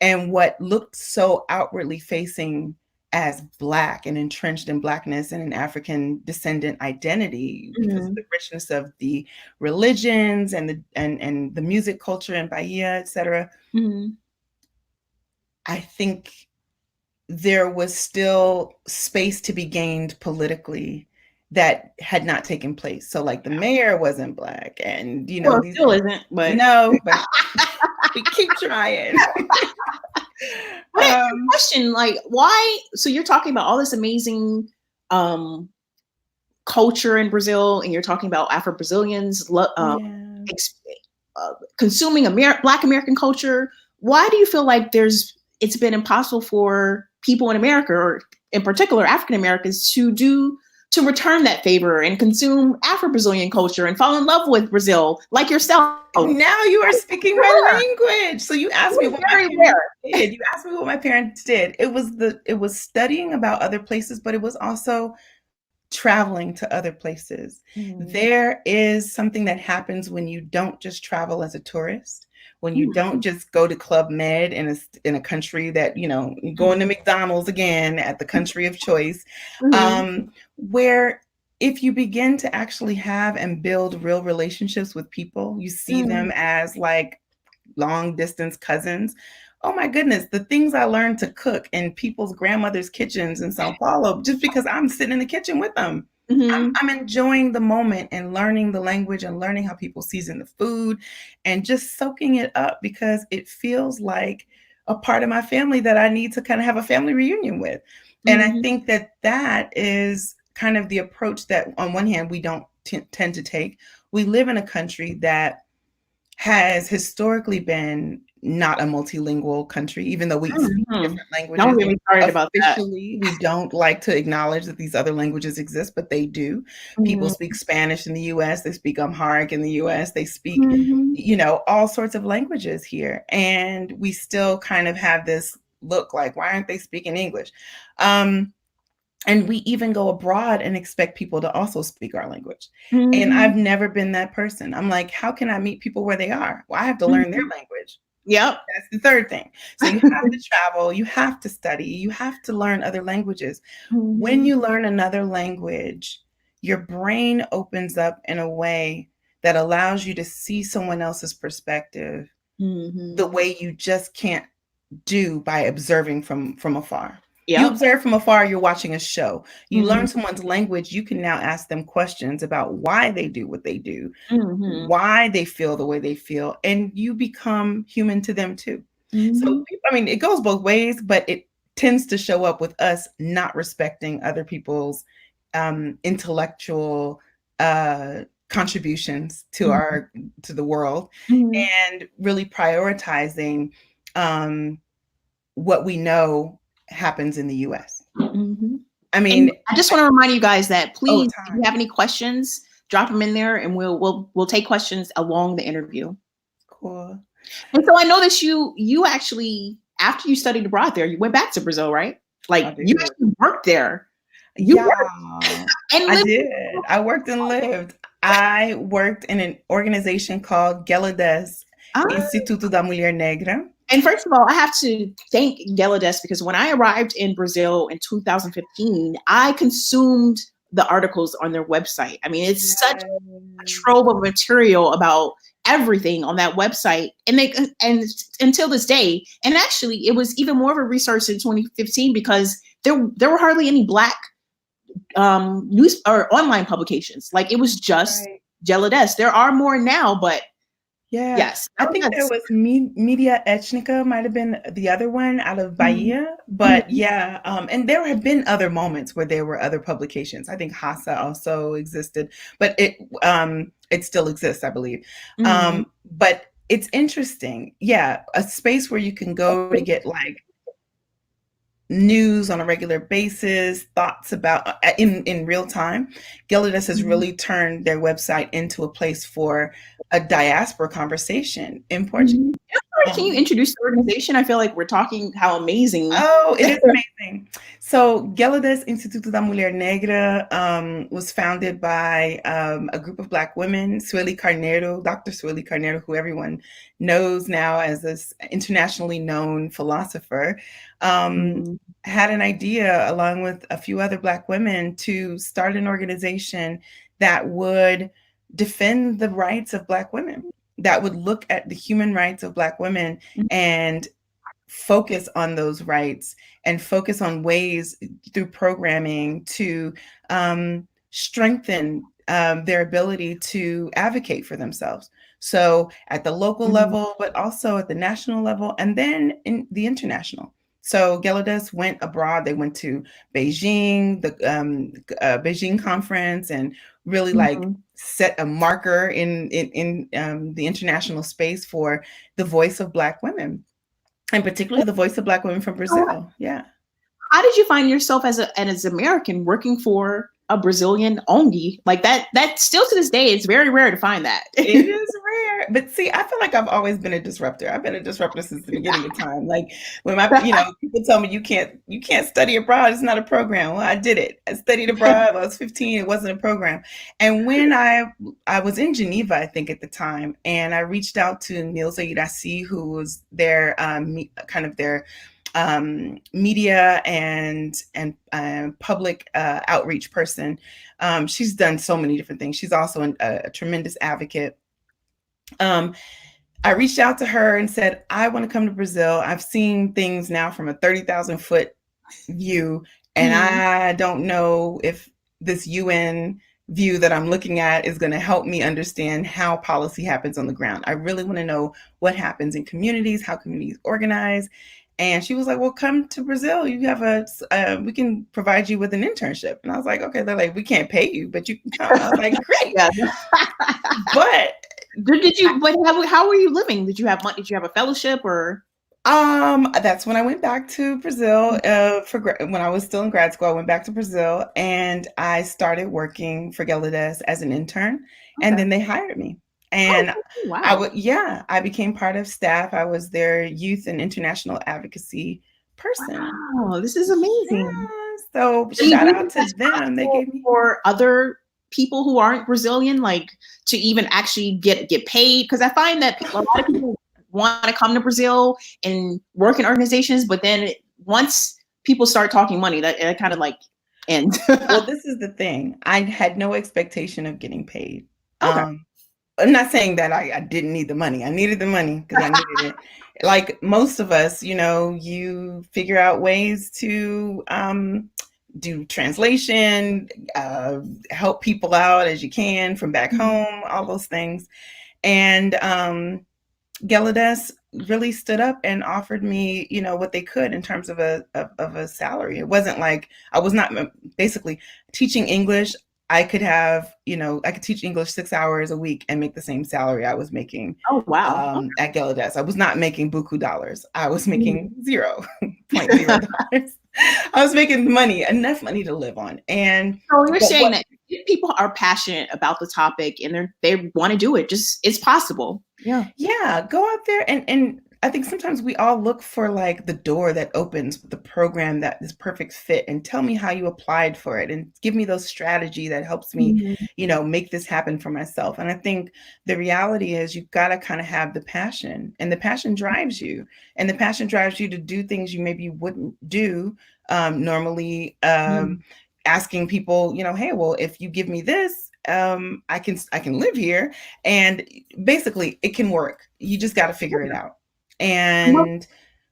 And what looked so outwardly facing as Black and entrenched in Blackness and an African descendant identity, because of the richness of the religions and the music culture in Bahia, etc. I think there was still space to be gained politically that had not taken place. So like the mayor wasn't Black, and still isn't, but no, but we keep trying. Question, like, why? So you're talking about all this amazing culture in Brazil, and you're talking about Afro-Brazilians consuming Black American culture. Why do you feel like it's been impossible for people in America, or in particular African Americans, to return that favor and consume Afro-Brazilian culture and fall in love with Brazil, like yourself? Now you are speaking my language. So you asked me what my parents did. You asked me what my parents did. It was studying about other places, but it was also traveling to other places. There is something that happens when you don't just travel as a tourist, when you don't just go to Club Med in a country that, going to McDonald's again at the country of choice, where if you begin to actually have and build real relationships with people, you see them as like long distance cousins. Oh my goodness, the things I learned to cook in people's grandmother's kitchens in Sao Paulo, just because I'm sitting in the kitchen with them. I'm enjoying the moment and learning the language and learning how people season the food and just soaking it up because it feels like a part of my family that I need to kind of have a family reunion with. And I think that that is kind of the approach that on one hand we don't tend to take. We live in a country that has historically been not a multilingual country, even though we speak different languages. Don't get me started about that. Officially, we don't like to acknowledge that these other languages exist, but they do. People speak Spanish in the US, they speak Amharic in the US, they speak, you know, all sorts of languages here. And we still kind of have this look like, why aren't they speaking English? And we even go abroad and expect people to also speak our language. And I've never been that person. I'm like, how can I meet people where they are? Well, I have to learn their language. Yep. That's the third thing. So you have to travel, you have to study, you have to learn other languages. When you learn another language, your brain opens up in a way that allows you to see someone else's perspective the way you just can't do by observing from afar. Yep. You observe from afar, you're watching a show. You learn someone's language, you can now ask them questions about why they do what they do, why they feel the way they feel, and you become human to them too. So, I mean, it goes both ways, but it tends to show up with us not respecting other people's intellectual contributions to to the world, and really prioritizing what we know happens in the US. I mean, and I just want to remind you guys that please, if you have any questions, drop them in there and we'll take questions along the interview. Cool. And so I know that you actually, after you studied abroad there, you went back to Brazil, right? Like you actually worked there. I did. I worked and lived. I worked in an organization called Gelades Instituto da Mulher Negra. And first of all, I have to thank Gelades because when I arrived in Brazil in 2015, I consumed the articles on their website. I mean, it's such a trove of material about everything on that website. And until this day, and actually it was even more of a resource in 2015 because there were hardly any Black news or online publications. Like it was just Gelades. There are more now, but yes, I think there was Media Etnica might have been the other one out of Bahia, but and there have been other moments where there were other publications. I think Hassa also existed, but it still exists, I believe. But it's interesting, a space where you can go to get like news on a regular basis, thoughts about in real time. Gelades has really turned their website into a place for a diaspora conversation in Portuguese. Can you introduce the organization? I feel like we're talking how amazing. Oh, it is amazing. So Gelades Instituto da Mulher Negra was founded by a group of Black women, Sueli Carneiro, Dr. Sueli Carneiro, who everyone knows now as this internationally known philosopher, had an idea along with a few other Black women to start an organization that would defend the rights of Black women, that would look at the human rights of Black women and focus on those rights and focus on ways through programming to strengthen their ability to advocate for themselves. So at the local level, but also at the national level, and then in the international. So Gelades went abroad. They went to Beijing, the Beijing conference, and really like set a marker in the international space for the voice of Black women, and particularly the voice of Black women from Brazil. Yeah. How did you find yourself as an American working for a Brazilian only? Like that still to this day, it's very rare to find that. It is rare. But see, I feel like I've always been a disruptor. I've been a disruptor since the beginning of time. Like when people tell me you can't study abroad, it's not a program. Well, I did it. I studied abroad when I was 15. It wasn't a program. And when I was in Geneva, I think at the time, and I reached out to Nilza Iraci, who was their kind of their media and public outreach person. She's done so many different things. She's also a tremendous advocate. I reached out to her and said, I want to come to Brazil. I've seen things now from a 30,000 foot view, and I don't know if this UN view that I'm looking at is going to help me understand how policy happens on the ground. I really want to know what happens in communities, how communities organize. And she was like, well, come to Brazil. You have we can provide you with an internship. And I was like, okay. They're like, we can't pay you, but you can come. I was like, great. But how were you living? Did you have money? Did you have a fellowship or? That's when I went back to Brazil, when I was still in grad school. I went back to Brazil and I started working for Gelades as an intern, and then they hired me. And wow. I became part of staff. I was their youth and international advocacy person. Wow, this is amazing. Yeah, so shout out to them. They gave me for other people who aren't Brazilian, like to even actually get paid, because I find that a lot of people want to come to Brazil and work in organizations, but then once people start talking money, that it kind of like ends. Well, this is the thing. I had no expectation of getting paid. Okay. I'm not saying that I didn't need the money. I needed the money because I needed it. Like most of us, you figure out ways to do translation, help people out as you can from back home, all those things. And Gelades really stood up and offered me, what they could in terms of a salary. It wasn't like I was not basically teaching English. I could teach English 6 hours a week and make the same salary I was making. Oh, wow. At Gelades. I was not making buku dollars. I was making $0.0. I was making enough money to live on. And so you're saying that if people are passionate about the topic and they want to do it, it's possible. Yeah. Go out there and I think sometimes we all look for like the door that opens, the program that is perfect fit, and tell me how you applied for it and give me those strategy that helps me, make this happen for myself. And I think the reality is you've got to kind of have the passion, and the passion drives you, and the passion drives you to do things you maybe wouldn't do normally. Asking people, hey, well, if you give me this, I can live here, and basically it can work. You just got to figure it out. And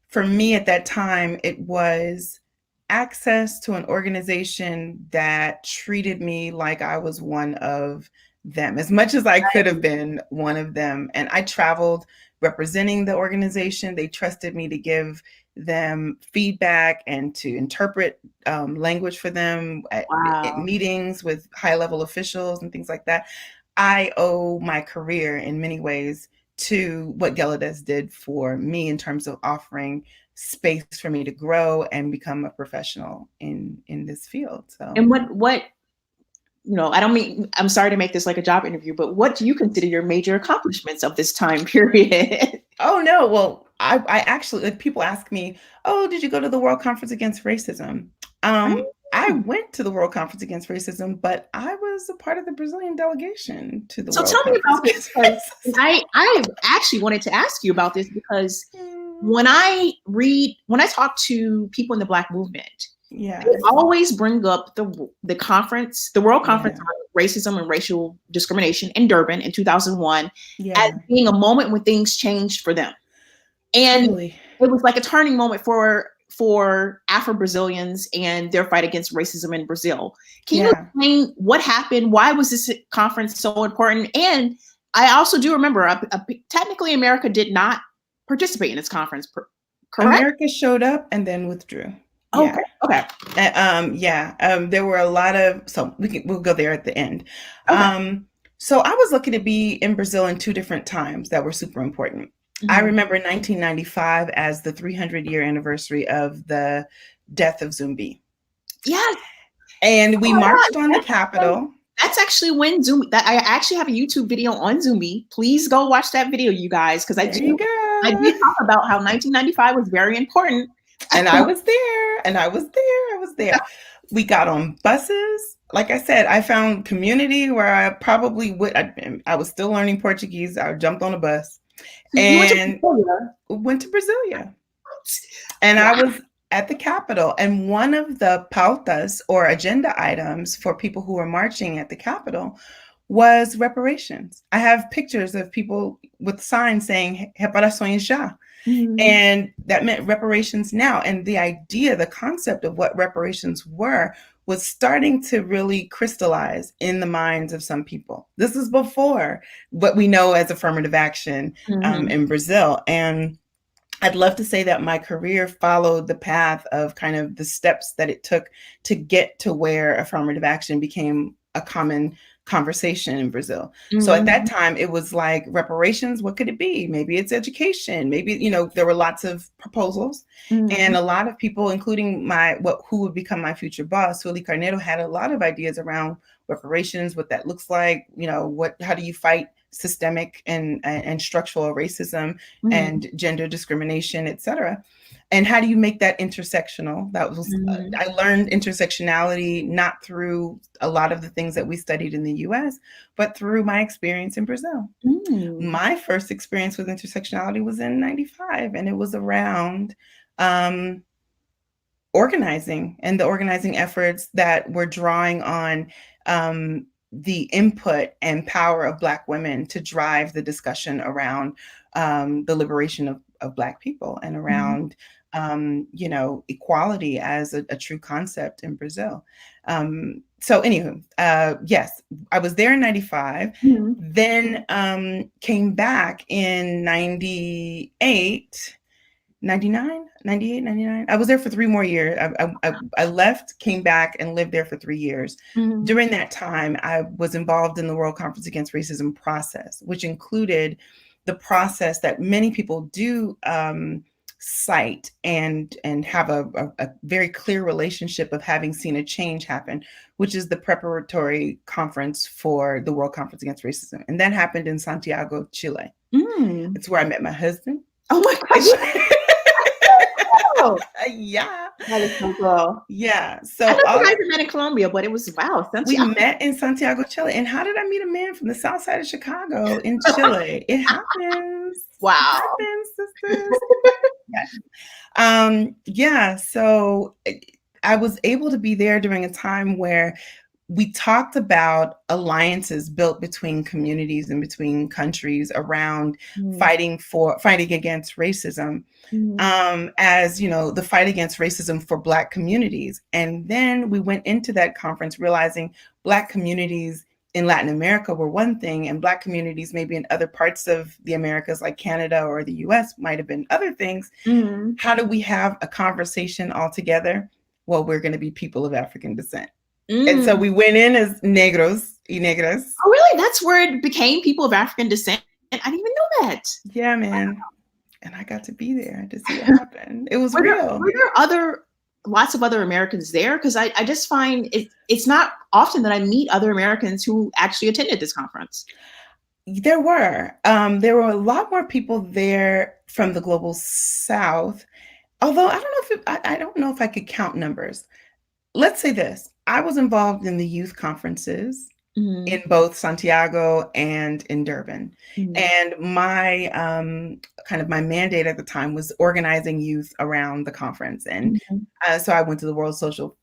for me at that time, it was access to an organization that treated me like I was one of them, as much as I could have been one of them. And I traveled representing the organization. They trusted me to give them feedback and to interpret language for them at meetings with high-level officials and things like that. I owe my career in many ways to what Gelades did for me in terms of offering space for me to grow and become a professional in this field. So, and what I'm sorry to make this like a job interview, but what do you consider your major accomplishments of this time period? Oh no, well, I actually, like, people ask me, oh, did you go to the World Conference Against Racism? I went to the World Conference Against Racism, but I was a part of the Brazilian delegation to the World Conference. So tell me about this, because I actually wanted to ask you about this, because when I talk to people in the Black movement, they always bring up the conference, the World Conference on Racism and Racial Discrimination in Durban in 2001, as being a moment when things changed for them. And it was like a turning moment for Afro-Brazilians and their fight against racism in Brazil. Can you explain what happened? Why was this conference so important? And I also do remember, technically America did not participate in this conference, correct? America showed up and then withdrew. Okay. There were a lot of, so we'll go there at the end. So I was lucky to be in Brazil in 2 different times that were super important. I remember 1995 as the 300-year anniversary of the death of Zumbi. Yes. And we marched on the Capitol. That's actually when I actually have a YouTube video on Zumbi. Please go watch that video, you guys, because I did talk about how 1995 was very important. And I was there. We got on buses. Like I said, I found community where I probably would. I was still learning Portuguese. I jumped on a bus and went to Brasilia. And I was at the Capitol. And one of the pautas or agenda items for people who were marching at the Capitol was reparations. I have pictures of people with signs saying reparações já. And that meant reparations now. And the idea, the concept of what reparations were was starting to really crystallize in the minds of some people. This is before what we know as affirmative action in Brazil. And I'd love to say that my career followed the path of kind of the steps that it took to get to where affirmative action became a common conversation in Brazil. So at that time, it was like reparations. What could it be? Maybe it's education. Maybe, you know, there were lots of proposals and a lot of people, including who would become my future boss, Sueli Carneiro, had a lot of ideas around reparations, what that looks like, you know, how do you fight systemic and structural racism and gender discrimination, et cetera. And how do you make that intersectional? That was, I learned intersectionality not through a lot of the things that we studied in the US, but through my experience in Brazil. My first experience with intersectionality was in 95, and it was around organizing and the organizing efforts that were drawing on the input and power of Black women to drive the discussion around the liberation of Black people and around, you know, equality as a true concept in Brazil. So anywho, yes, I was there in 95, then came back in 98, 99. I was there for 3 more years. I left, came back, and lived there for 3 years. During that time, I was involved in the World Conference Against Racism process, which included the process that many people do cite and have a very clear relationship of having seen a change happen, which is the preparatory conference for the World Conference Against Racism. And that happened in Santiago, Chile. It's where I met my husband. Oh my gosh. Yeah. That is so cool. Yeah. So I thought you guys met in Colombia, but it was Santiago. We met in Santiago, Chile. And how did I meet a man from the south side of Chicago in Chile? It happens. Wow. It happens, sisters. Yeah. So I was able to be there during a time where we talked about alliances built between communities and between countries around fighting against racism, as, you know, the fight against racism for Black communities. And then we went into that conference realizing Black communities in Latin America were one thing, and Black communities maybe in other parts of the Americas, like Canada or the US, might have been other things. How do we have a conversation all together? Well, we're going to be people of African descent. And so we went in as negros y negras. Oh, really? That's where it became people of African descent? I didn't even know that. Yeah, man. Wow. And I got to be there to see it happen. It was real. Were there lots of other Americans there? Because I just find it's not often that I meet other Americans who actually attended this conference. There were a lot more people there from the global South. Although I don't know if I could count numbers. Let's say this. I was involved in the youth conferences in both Santiago and in Durban. And my kind of my mandate at the time was organizing youth around the conference. And so I went to the World Social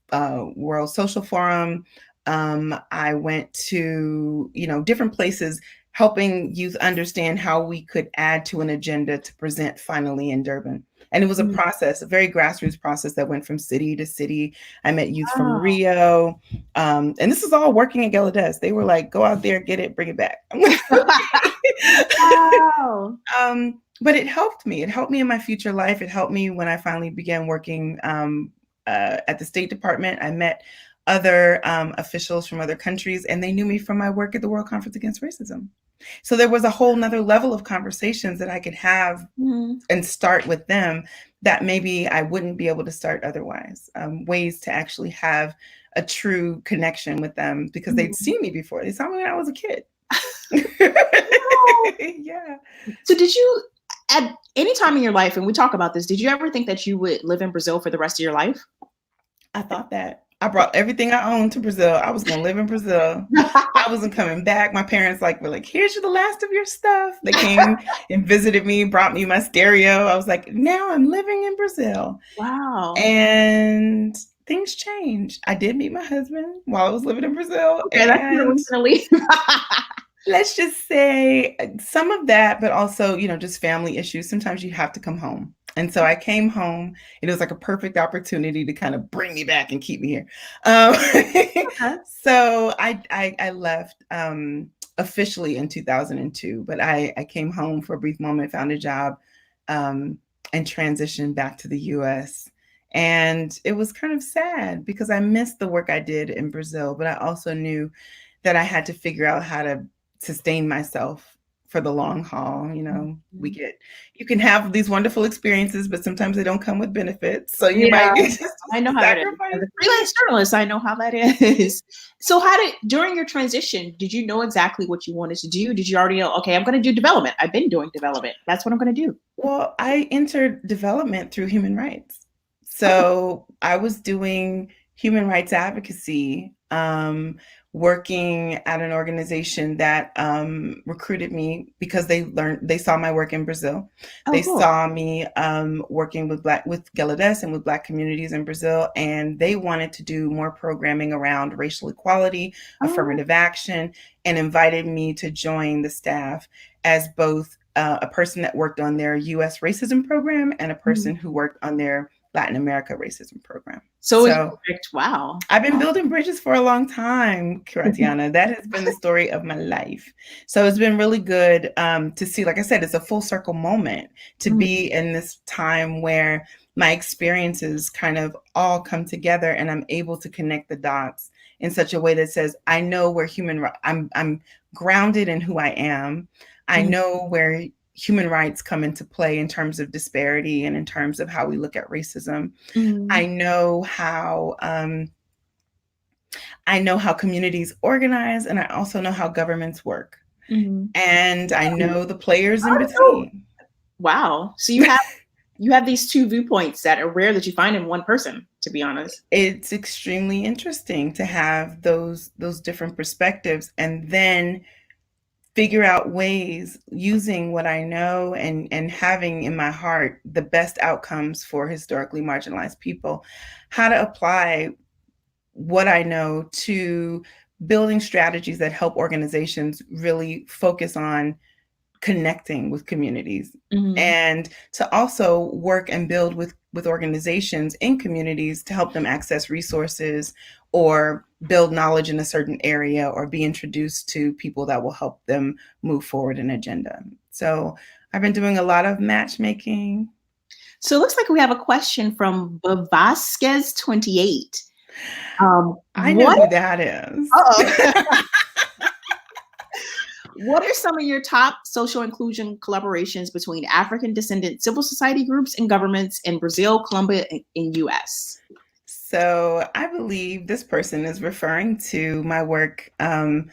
Forum. I went to, you know, different places helping youth understand how we could add to an agenda to present finally in Durban. And it was a process, a very grassroots process that went from city to city. I met youth from Rio. And this is all working at Gallaudet. They were like, go out there, get it, bring it back. Wow. But it helped me. It helped me in my future life. It helped me when I finally began working at the State Department. I met other officials from other countries, and they knew me from my work at the World Conference Against Racism. So there was a whole nother level of conversations that I could have and start with them that maybe I wouldn't be able to start otherwise. Ways to actually have a true connection with them because they'd seen me before. They saw me when I was a kid. Yeah. So did you, at any time in your life, and we talk about this, did you ever think that you would live in Brazil for the rest of your life? I thought that. I brought everything I owned to Brazil. I was going to live in Brazil. I wasn't coming back. My parents were like, here's the last of your stuff. They came and visited me, brought me my stereo. I was like, now I'm living in Brazil. Wow. And things change. I did meet my husband while I was living in Brazil. Okay, that's where we're gonna leave. Let's just say some of that, but also, just family issues. Sometimes you have to come home. And so I came home. It was like a perfect opportunity to kind of bring me back and keep me here. So I left officially in 2002, but I came home for a brief moment, found a job, and transitioned back to the US. And it was kind of sad because I missed the work I did in Brazil, but I also knew that I had to figure out how to sustain myself for the long haul. You can have these wonderful experiences, but sometimes they don't come with benefits. So you might get I know how it is. As a freelance journalist, I know how that is. So during your transition, did you know exactly what you wanted to do? Did you already know, okay, I'm going to do development. I've been doing development. That's what I'm going to do. Well, I entered development through human rights. So I was doing human rights advocacy, working at an organization that recruited me because they saw my work in Brazil. They saw me working with Galadas and with Black communities in Brazil, and they wanted to do more programming around racial equality, affirmative action, and invited me to join the staff as both a person that worked on their U.S. racism program and a person who worked on their Latin America racism program. So wow. I've been building bridges for a long time, Kiratiana. That has been the story of my life. So it's been really good to see, like I said, it's a full circle moment to be in this time where my experiences kind of all come together and I'm able to connect the dots in such a way that says, I know where I'm grounded in who I am. I know where human rights come into play in terms of disparity and in terms of how we look at racism. I know how communities organize, and I also know how governments work. And I know the players in between. Wow. So you have these two viewpoints that are rare that you find in one person, to be honest. It's extremely interesting to have those different perspectives and then figure out ways using what I know and having in my heart the best outcomes for historically marginalized people, how to apply what I know to building strategies that help organizations really focus on connecting with communities and to also work and build with organizations in communities to help them access resources or build knowledge in a certain area or be introduced to people that will help them move forward an agenda. So I've been doing a lot of matchmaking. So it looks like we have a question from Vasquez 28. I know who that is. What are some of your top social inclusion collaborations between African descendant civil society groups and governments in Brazil, Colombia, and US? So I believe this person is referring to my work at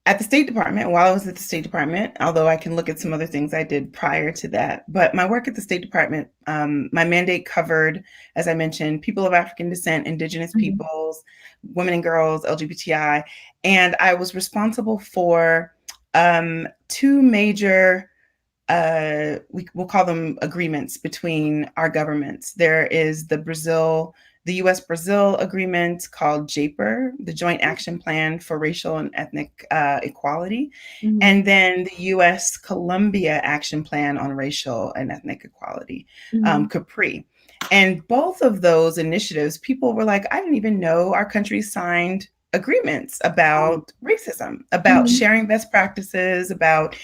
the State Department while I was at the State Department, although I can look at some other things I did prior to that. But my work at the State Department, my mandate covered, as I mentioned, people of African descent, Indigenous peoples, women and girls, LGBTI. And I was responsible for two major, we'll call them agreements between our governments. There is the US-Brazil agreement called JAPER, the Joint Action Plan for Racial and Ethnic Equality, and then the US-Colombia Action Plan on Racial and Ethnic Equality, CAPRI. And both of those initiatives, people were like, I didn't even know our country signed agreements about racism, about sharing best practices, about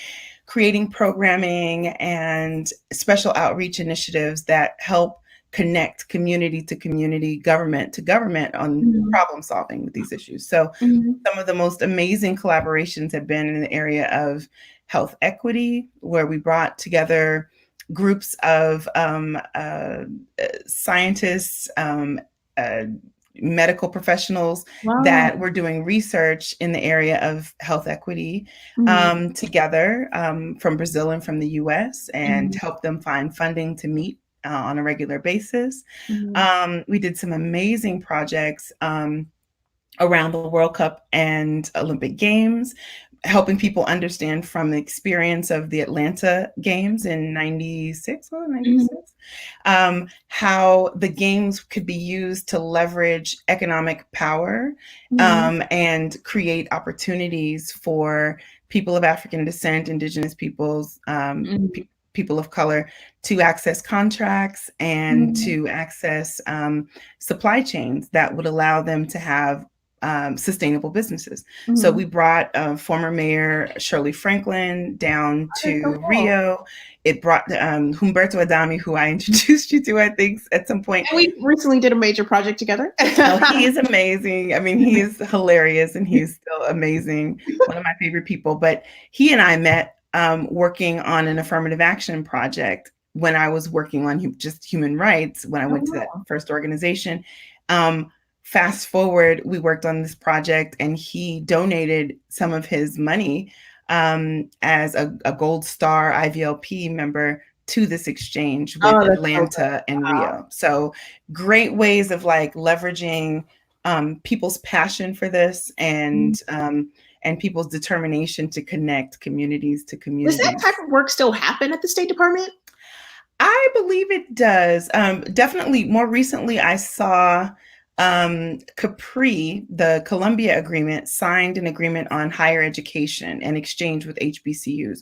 creating programming and special outreach initiatives that help connect community to community, government to government on problem solving with these issues. So some of the most amazing collaborations have been in the area of health equity, where we brought together groups of scientists, medical professionals that were doing research in the area of health equity together from Brazil and from the US and help them find funding to meet on a regular basis. We did some amazing projects around the World Cup and Olympic Games, helping people understand from the experience of the Atlanta Games in 96 or 96, how the games could be used to leverage economic power, and create opportunities for people of African descent, indigenous peoples, people of color, to access contracts and to access supply chains that would allow them to have sustainable businesses. So we brought former Mayor Shirley Franklin down to Rio. It brought Humberto Adami, who I introduced you to, I think, at some point. And we recently did a major project together. Oh, he is amazing. I mean, he is hilarious, and he's still amazing. One of my favorite people. But he and I met working on an affirmative action project when I was working on just human rights, when I went to that first organization. Fast forward, we worked on this project, and he donated some of his money as a Gold Star IVLP member to this exchange with Atlanta and Rio. So great ways of like leveraging people's passion for this, and people's determination to connect communities to communities. Does that type of work still happen at the State Department? I believe it does. Definitely more recently, I saw Capri, the Columbia Agreement, signed an agreement on higher education and exchange with HBCUs.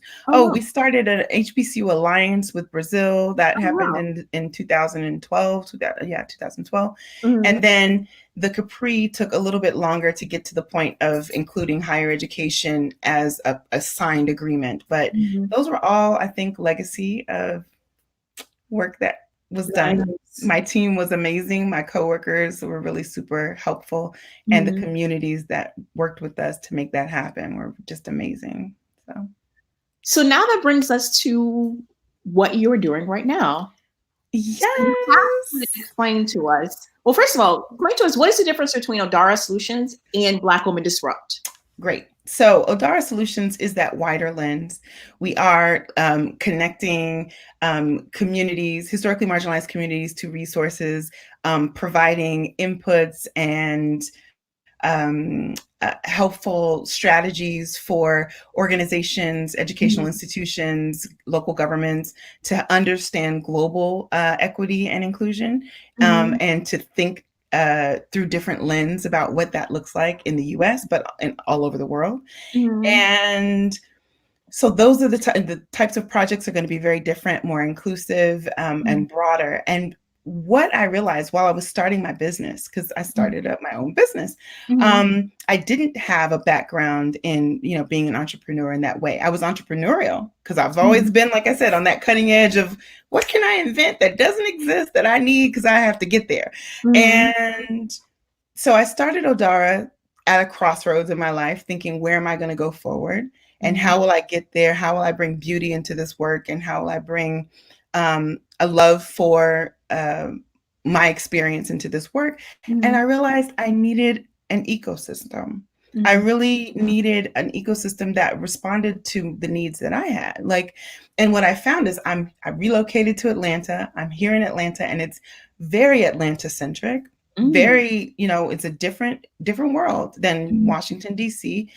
We started an HBCU alliance with Brazil that happened in 2012. 2012. And then the Capri took a little bit longer to get to the point of including higher education as a signed agreement. But those were all, I think, legacy of work that was done. My team was amazing. My coworkers were really super helpful, and the communities that worked with us to make that happen were just amazing. So now that brings us to what you're doing right now. Yes. Explain to us. Well, first of all, explain to us, what is the difference between Odara Solutions and Black Women Disrupt? Great. So Odara Solutions is that wider lens. We are connecting communities, historically marginalized communities, to resources, providing inputs and helpful strategies for organizations, educational institutions, local governments to understand global equity and inclusion, and to think through different lens about what that looks like in the US, but all over the world. And so those are the types of projects are going to be very different, more inclusive, and broader. And what I realized while I was starting my business, because I started up my own business, I didn't have a background in, being an entrepreneur in that way. I was entrepreneurial because I've always been, like I said, on that cutting edge of what can I invent that doesn't exist that I need because I have to get there. And so I started Odara at a crossroads in my life, thinking, where am I going to go forward? And how will I get there? How will I bring beauty into this work? And how will I bring a love for my experience into this work? And I realized I needed an ecosystem. I really needed an ecosystem that responded to the needs that I had. And what I found is I relocated to Atlanta. I'm here in Atlanta, and it's very Atlanta centric. Very, it's a different world than Washington, D.C.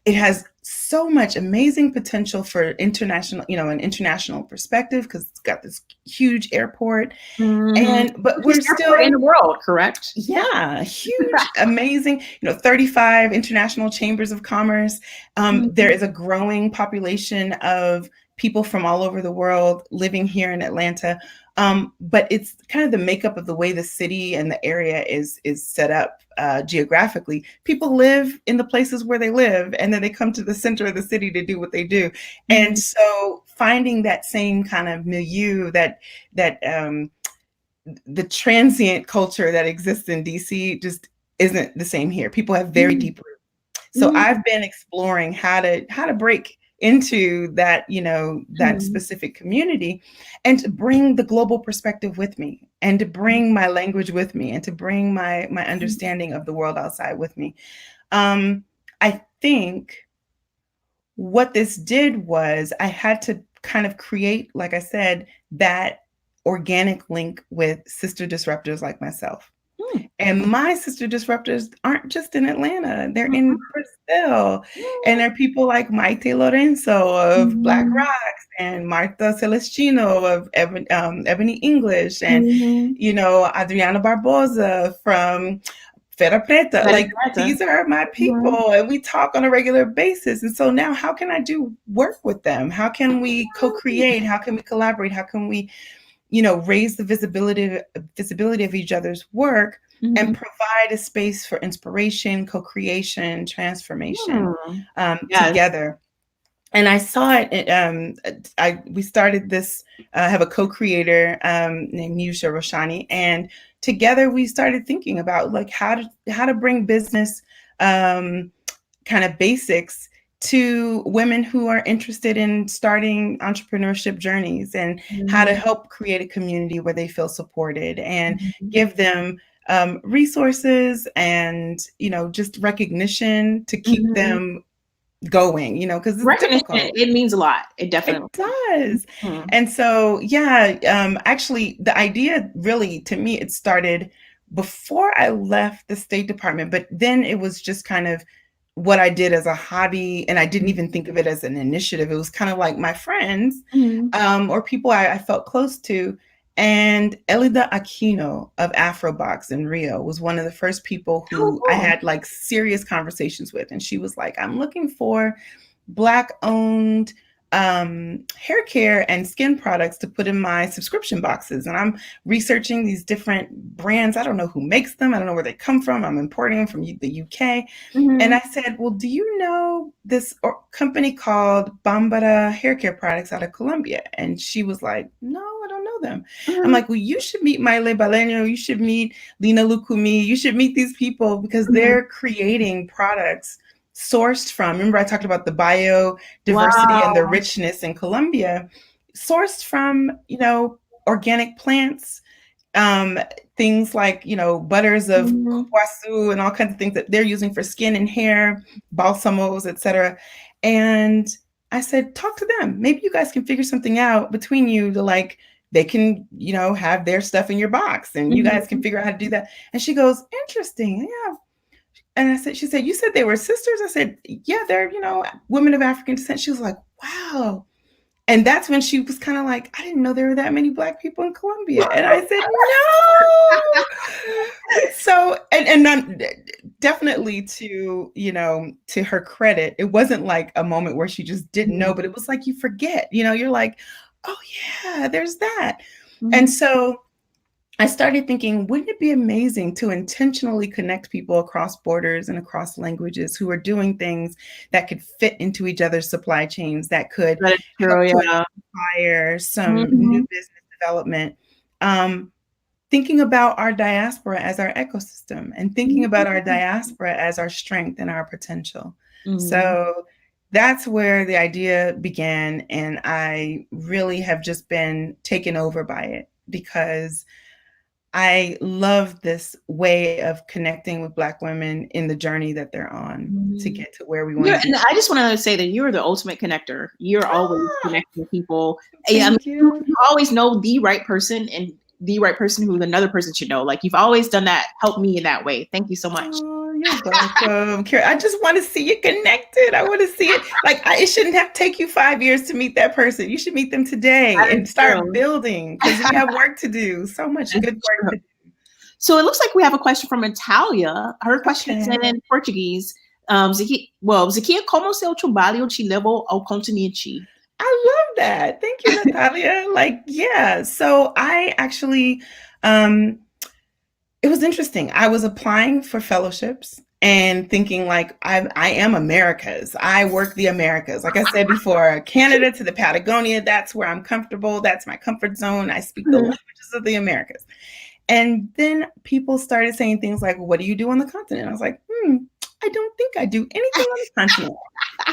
It has so much amazing potential for international, an international perspective, because it's got this huge airport. But we're still in the world, correct? Yeah, huge, amazing, 35 international chambers of commerce. There is a growing population of people from all over the world living here in Atlanta. But it's kind of the makeup of the way the city and the area is set up geographically. People live in the places where they live, and then they come to the center of the city to do what they do. And so finding that same kind of milieu, that the transient culture that exists in DC just isn't the same here. People have very deep roots. So I've been exploring how to break into that, that specific community, and to bring the global perspective with me, and to bring my language with me, and to bring my understanding of the world outside with me. I think what this did was I had to kind of create, like I said, that organic link with sister disruptors like myself. And my sister disruptors aren't just in Atlanta, they're in Brazil. And there are people like Maite Lorenzo of Black Rocks and Marta Celestino of Ebony English and, you know, Adriana Barbosa from Fera Preta. Like, these are my people, and we talk on a regular basis. And so now how can I do work with them? How can we co-create? How can we collaborate? How can we, you know, raise the visibility of each other's work and provide a space for inspiration, co-creation, transformation together. And I saw it. We started this. I have a co-creator named Yusha Roshani, and together we started thinking about like how to bring business kind of basics to women who are interested in starting entrepreneurship journeys, and how to help create a community where they feel supported and give them resources and, you know, just recognition to keep them going, you know, because it's difficult. It means a lot. It definitely does. And so, yeah, actually, the idea really, to me, it started before I left the State Department, but then it was just kind of what I did as a hobby, and I didn't even think of it as an initiative. It was kind of like my friends or people I felt close to. And Elida Aquino of Afro-Box in Rio was one of the first people who I had like serious conversations with. And she was like, I'm looking for Black-owned hair care and skin products to put in my subscription boxes. And I'm researching these different brands. I don't know who makes them. I don't know where they come from. I'm importing them from the UK. And I said, well, do you know this company called Bambara Hair Care Products out of Colombia? And she was like, no, I don't know them. I'm like, well, you should meet Maile Baleno. You should meet Lina Lukumi. You should meet these people because they're creating products sourced from, remember I talked about the biodiversity and the richness in Colombia, sourced from, you know, organic plants, things like, you know, butters of kwasu and all kinds of things that they're using for skin and hair, balsamos, etc. And I said, talk to them. Maybe you guys can figure something out between you to like, they can, you know, have their stuff in your box and you guys can figure out how to do that. And she goes, interesting. Yeah. And I said, she said, you said they were sisters? I said, yeah, they're, you know, women of African descent. She was like, wow. And that's when she was kind of like, I didn't know there were that many Black people in Colombia. And I said, no. So, and definitely to, you know, to her credit, it wasn't like a moment where she just didn't know, but it was like, you forget, you know, you're like, oh yeah, there's that. And so I started thinking, wouldn't it be amazing to intentionally connect people across borders and across languages who are doing things that could fit into each other's supply chains, that could inspire some new business development. Thinking about our diaspora as our ecosystem and thinking about our diaspora as our strength and our potential. So that's where the idea began. And I really have just been taken over by it because I love this way of connecting with Black women in the journey that they're on to get to where we want to be. And I just want to say that you're the ultimate connector. You're always connecting with people. You always know the right person and the right person who another person should know. Like, you've always done that, helped me in that way. Thank you so much. Oh, you're welcome. I just want to see you connected. I want to see it. Like, it shouldn't have to take you 5 years to meet that person. You should meet them today and start building, because we have work to do. So much good work to do. So it looks like we have a question from Natalia. Her question is in Portuguese. Zakiya, como seu trabalho te levou ao continente? I love that. Thank you, Natalia. Like, yeah. So I actually, it was interesting. I was applying for fellowships and thinking like, I am Americas. I work the Americas. Like I said before, Canada to the Patagonia, that's where I'm comfortable. That's my comfort zone. I speak the languages of the Americas. And then people started saying things like, what do you do on the continent? I was like, I don't think I do anything on the continent.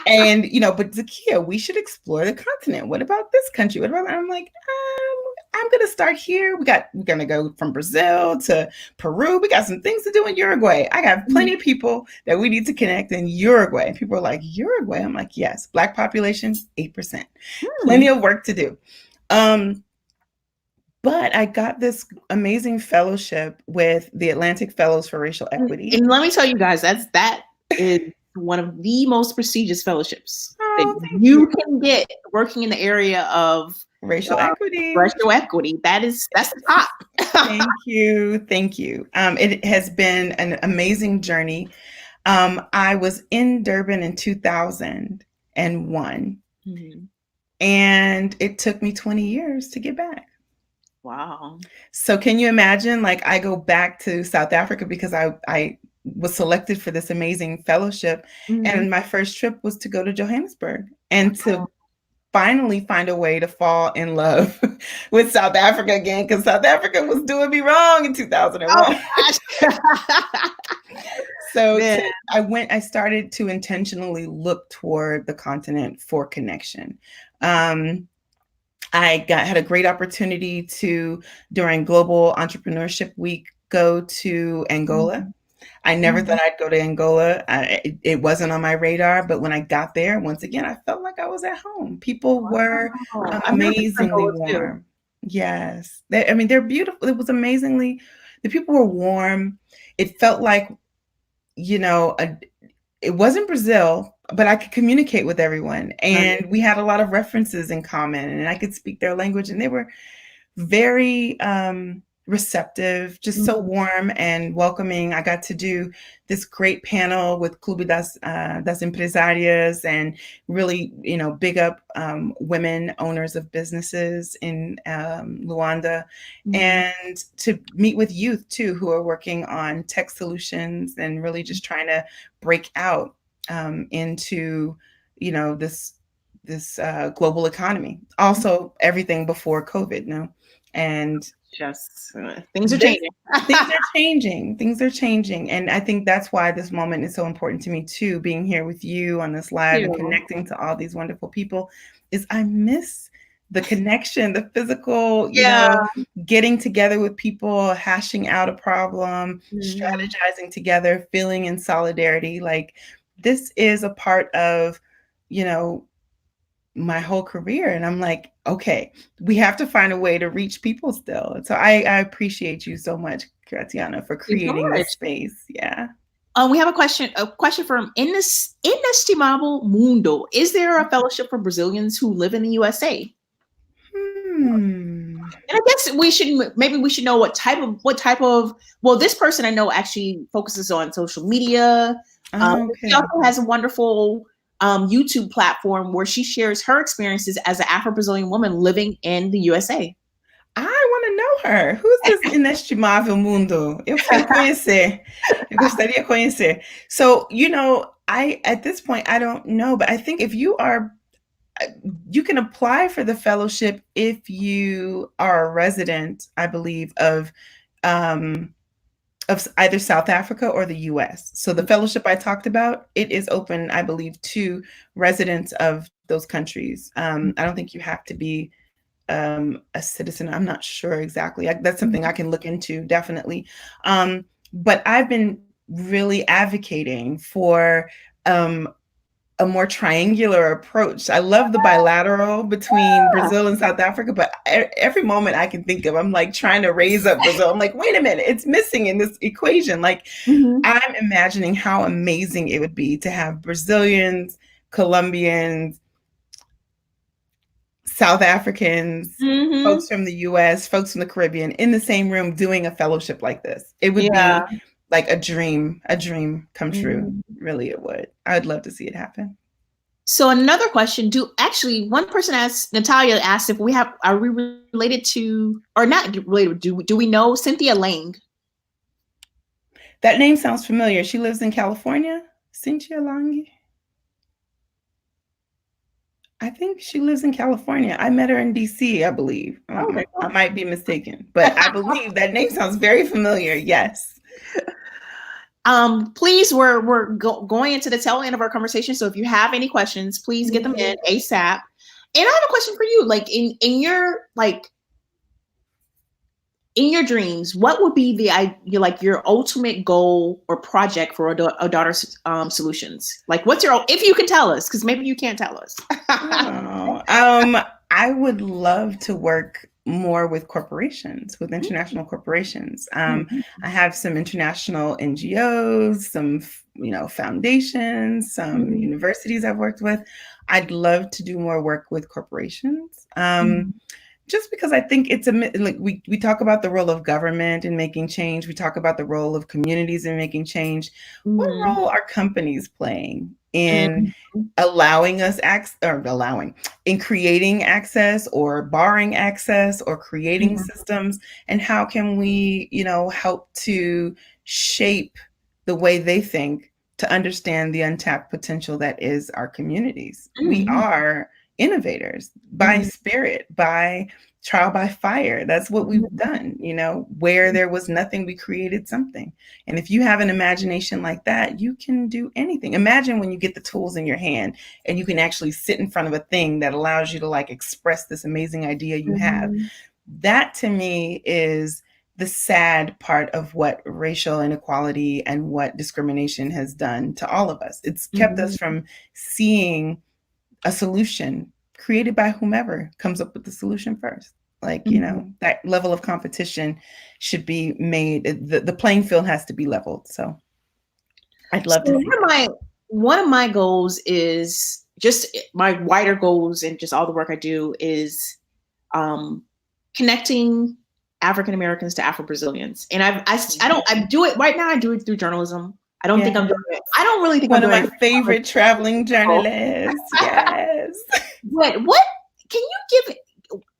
And, you know, but Zakiya, we should explore the continent. What about this country? What about that? I'm like, I'm going to start here. We're going to go from Brazil to Peru. We got some things to do in Uruguay. I got plenty of people that we need to connect in Uruguay. And people are like, Uruguay? I'm like, yes. Black population, 8%. Plenty of work to do. But I got this amazing fellowship with the Atlantic Fellows for Racial Equity. And let me tell you guys, that is one of the most prestigious fellowships that you can get working in the area of racial equity. Racial equity. That's the top. Thank you. It has been an amazing journey. I was in Durban in 2001, and it took me 20 years to get back. Wow. So can you imagine, like, I go back to South Africa because I was selected for this amazing fellowship, and my first trip was to go to Johannesburg and to finally find a way to fall in love with South Africa again, because South Africa was doing me wrong in 2001. Oh, so I started to intentionally look toward the continent for connection. I had a great opportunity to, during Global Entrepreneurship Week, go to Angola. I never thought I'd go to Angola. It wasn't on my radar, but when I got there, once again, I felt like I was at home. People were amazingly warm. Yes. They're beautiful. It was amazingly, the people were warm. It felt like, it wasn't Brazil, but I could communicate with everyone. And we had a lot of references in common, and I could speak their language, and they were very receptive, just so warm and welcoming. I got to do this great panel with Clube das Empresarias, and really, big up women owners of businesses in Luanda, and to meet with youth too, who are working on tech solutions and really just trying to break out into, this global economy. Also, everything before COVID, and just things are changing. Things are changing. And I think that's why this moment is so important to me too, being here with you on this live and connecting to all these wonderful people, is I miss the connection, the physical, getting together with people, hashing out a problem, strategizing together, feeling in solidarity. Like, this is a part of, my whole career. And I'm like, okay, we have to find a way to reach people still. And so I appreciate you so much, Kiratiana, for creating this space. Yeah. We have a question from Inestimable Mundo. Is there a fellowship for Brazilians who live in the USA? And I guess we should know what type of, well, this person I know actually focuses on social media. She also has a wonderful YouTube platform where she shares her experiences as an Afro-Brazilian woman living in the USA. I want to know her. Who's this Inestimável Mundo? Eu quero conhecer. Eu gostaria conhecer. So, at this point, I don't know, but I think if you can apply for the fellowship if you are a resident, I believe, of either South Africa or the US. So the fellowship I talked about, it is open, I believe, to residents of those countries. I don't think you have to be a citizen. I'm not sure exactly. That's something I can look into, definitely. But I've been really advocating for a more triangular approach. I love the bilateral between Brazil and South Africa, but every moment I can think of, I'm like trying to raise up Brazil. I'm like, wait a minute, it's missing in this equation. Like, I'm imagining how amazing it would be to have Brazilians, Colombians, South Africans, folks from the US, folks from the Caribbean in the same room doing a fellowship like this. It would be like a dream come true. Really, it would. I'd love to see it happen. So another question, one person asked, Natalia asked if are we related to, or not related, do we know Cynthia Lang? That name sounds familiar. She lives in California, Cynthia Lang. I think she lives in California. I met her in DC, I believe. I might be mistaken, but I believe that name sounds very familiar. Yes. Please, we're going into the tail end of our conversation. So if you have any questions, please get them in ASAP. And I have a question for you. Like in your dreams, what would be your ultimate goal or project for Odara Solutions? Like, if you can tell us, because maybe you can't tell us. I would love to work more with corporations, with international corporations. I have some international NGOs, some, foundations, some universities I've worked with. I'd love to do more work with corporations. Just because I think it's we talk about the role of government in making change. We talk about the role of communities in making change. What role are companies playing in allowing us in creating access or barring access or creating systems? And how can we, help to shape the way they think to understand the untapped potential that is our communities? We are innovators by spirit, by trial by fire. That's what we've done, where there was nothing, we created something. And if you have an imagination like that, you can do anything. Imagine when you get the tools in your hand and you can actually sit in front of a thing that allows you to express this amazing idea you have. That to me is the sad part of what racial inequality and what discrimination has done to all of us. It's kept us from seeing a solution created by whomever comes up with the solution first. That level of competition should be made. The playing field has to be leveled. So I'd love to see one of my goals is just my wider goals, and just all the work I do is connecting African Americans to Afro-Brazilians. And I do it right now. I do it through journalism. I don't think I'm doing it. I don't really think one of my favorite traveling journalists. Yes. But what can you give?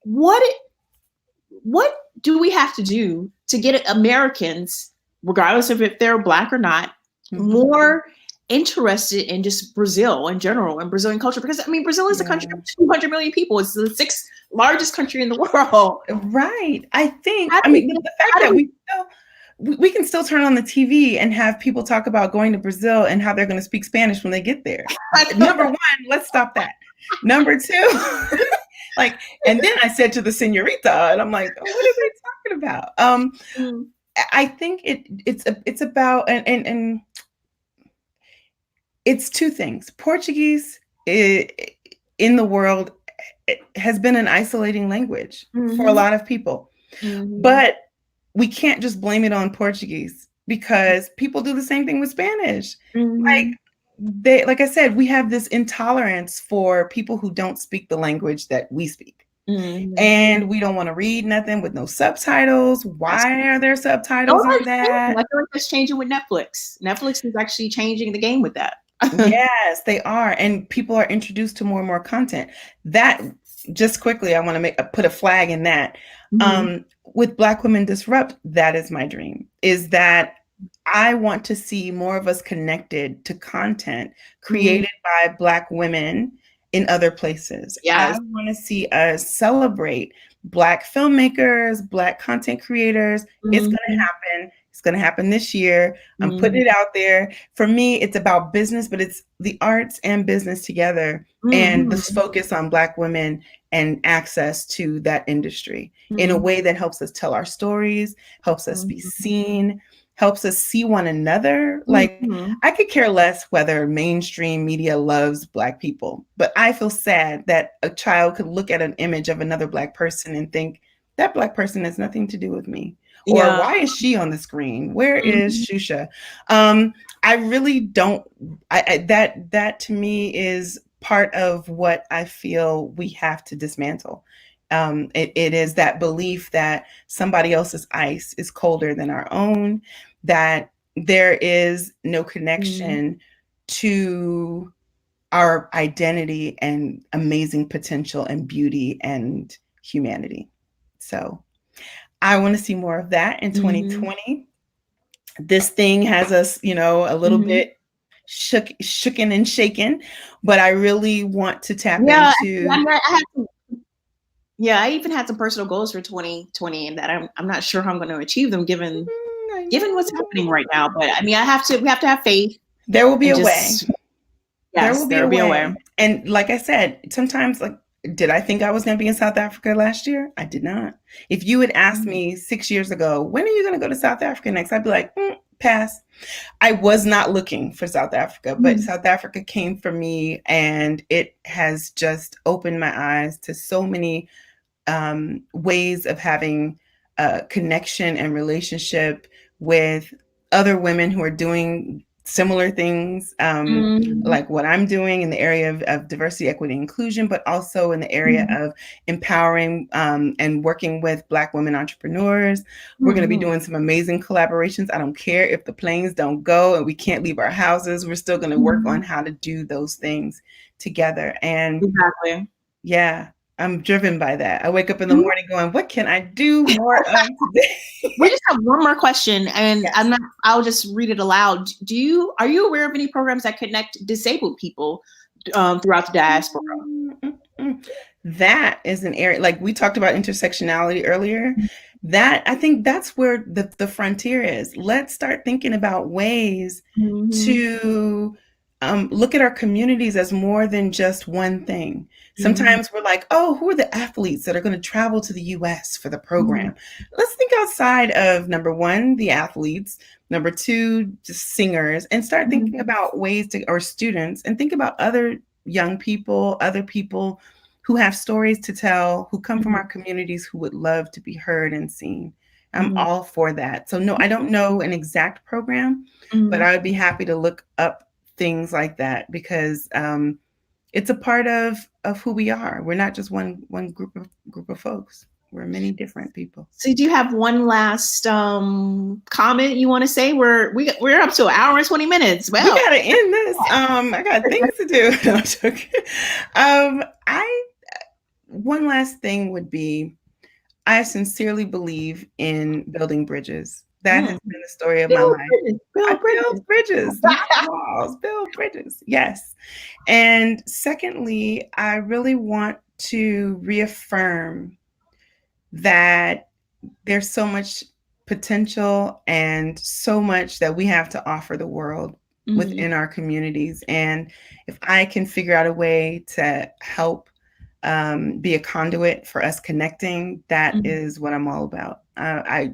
What do we have to do to get Americans, regardless of if they're Black or not, more interested in just Brazil in general and Brazilian culture? Because Brazil is a country of 200 million people. It's the 6th largest country in the world. Right. I think. The fact that we can still turn on the TV and have people talk about going to Brazil and how they're going to speak Spanish when they get there. Number one, let's stop that. Number two, and then I said to the señorita, and I'm like, oh, what are they talking about? I think it's about, and it's two things. Portuguese in the world has been an isolating language for a lot of people, but we can't just blame it on Portuguese, because people do the same thing with Spanish. Like I said, we have this intolerance for people who don't speak the language that we speak. And we don't want to read nothing with no subtitles. Why are there subtitles on that? I feel like that's changing with Netflix. Netflix is actually changing the game with that. Yes, they are. And people are introduced to more and more content. That, just quickly, I want to put a flag in that. With Black Women Disrupt, that is my dream, is that I want to see more of us connected to content created by Black women in other places. Yes. I want to see us celebrate Black filmmakers, Black content creators. It's going to happen. It's going to happen this year. I'm putting it out there. For me, it's about business, but it's the arts and business together, and this focus on Black women and access to that industry in a way that helps us tell our stories, helps us be seen, helps us see one another. I could care less whether mainstream media loves Black people, but I feel sad that a child could look at an image of another Black person and think that Black person has nothing to do with me. Or why is she on the screen? Where is Shusha? I really don't. That to me is part of what I feel we have to dismantle. It is that belief that somebody else's ice is colder than our own, that there is no connection to our identity and amazing potential and beauty and humanity. So I want to see more of that in 2020. This thing has us, a little bit shooken and shaken, but I really want to tap into. I even had some personal goals for 2020, and that I'm not sure how I'm going to achieve them given what's happening right now. But we have to have faith. There will be a way. Yes, there will be a way. And like I said, sometimes, did I think I was going to be in South Africa last year? I did not. If you had asked me 6 years ago, when are you going to go to South Africa next? I'd be like, pass. I was not looking for South Africa, but South Africa came for me, and it has just opened my eyes to so many ways of having connection and relationship with other women who are doing similar things, like what I'm doing in the area of diversity, equity, inclusion, but also in the area of empowering and working with Black women entrepreneurs. We're going to be doing some amazing collaborations. I don't care if the planes don't go and we can't leave our houses. We're still going to work on how to do those things together. And exactly. Yeah, I'm driven by that. I wake up in the morning going, what can I do more of today? We just have one more question, and yes. I'll just read it aloud. Are you aware of any programs that connect disabled people throughout the diaspora? That is an area, like we talked about intersectionality earlier. That, I think that's where the frontier is. Let's start thinking about ways to look at our communities as more than just one thing. Sometimes we're like, oh, who are the athletes that are going to travel to the US for the program? Let's think outside of, number one, the athletes, number two, just singers, and start thinking about ways to, or students, and think about other young people, other people who have stories to tell, who come from our communities, who would love to be heard and seen. I'm all for that. So no, I don't know an exact program, but I would be happy to look up things like that, because it's a part of who we are. We're not just one group of folks. We're many different people. So do you have one last comment you want to say? We're up to 1 hour and 20 minutes. Well, we gotta end this. I got things to do. No, I'm joking. One last thing would be, I sincerely believe in building bridges. That has been the story of my life. Build bridges, not walls, build bridges. Yes. And secondly, I really want to reaffirm that there's so much potential and so much that we have to offer the world within our communities. And if I can figure out a way to help be a conduit for us connecting, that is what I'm all about. I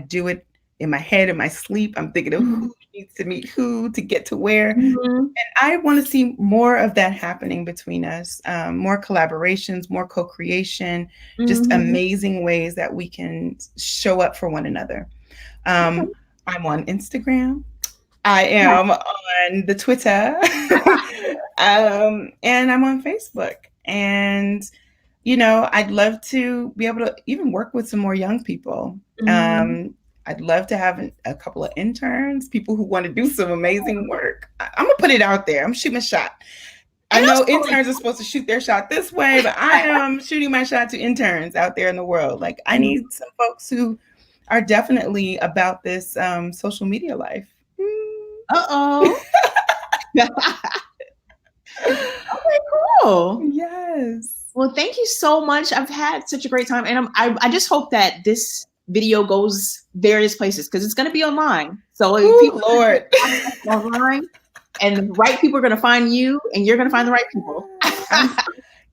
do it in my head, in my sleep. I'm thinking of who needs to meet who to get to where. And I want to see more of that happening between us, more collaborations, more co-creation, just amazing ways that we can show up for one another. I'm on Instagram. I am on the Twitter. And I'm on Facebook. And, I'd love to be able to even work with some more young people. I'd love to have a couple of interns, people who want to do some amazing work. I'm going to put it out there. I'm shooting a shot. I know interns are supposed to shoot their shot this way, but I am shooting my shot to interns out there in the world. Like, I need some folks who are definitely about this social media life. Uh-oh. Okay, cool. Yes. Well, thank you so much. I've had such a great time. And I just hope that this video goes various places, because it's going to be online. So if people Lord. online, and the right people are going to find you, and you're going to find the right people.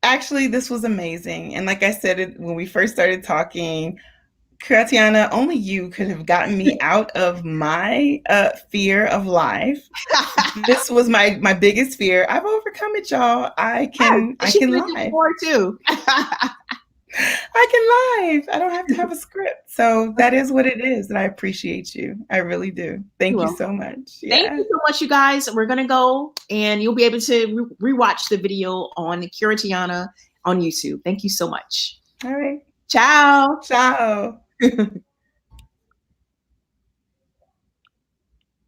Actually, this was amazing. And like I said, when we first started talking, Kiratiana, only you could have gotten me out of my fear of live. This was my biggest fear. I've overcome it, y'all. I can live. More too. I can live. I don't have to have a script. So that is what it is. And I appreciate you. I really do. Thank you so much. Yeah. Thank you so much, you guys. We're going to go, and you'll be able to rewatch the video on Kiratiana on YouTube. Thank you so much. All right. Ciao. Ciao.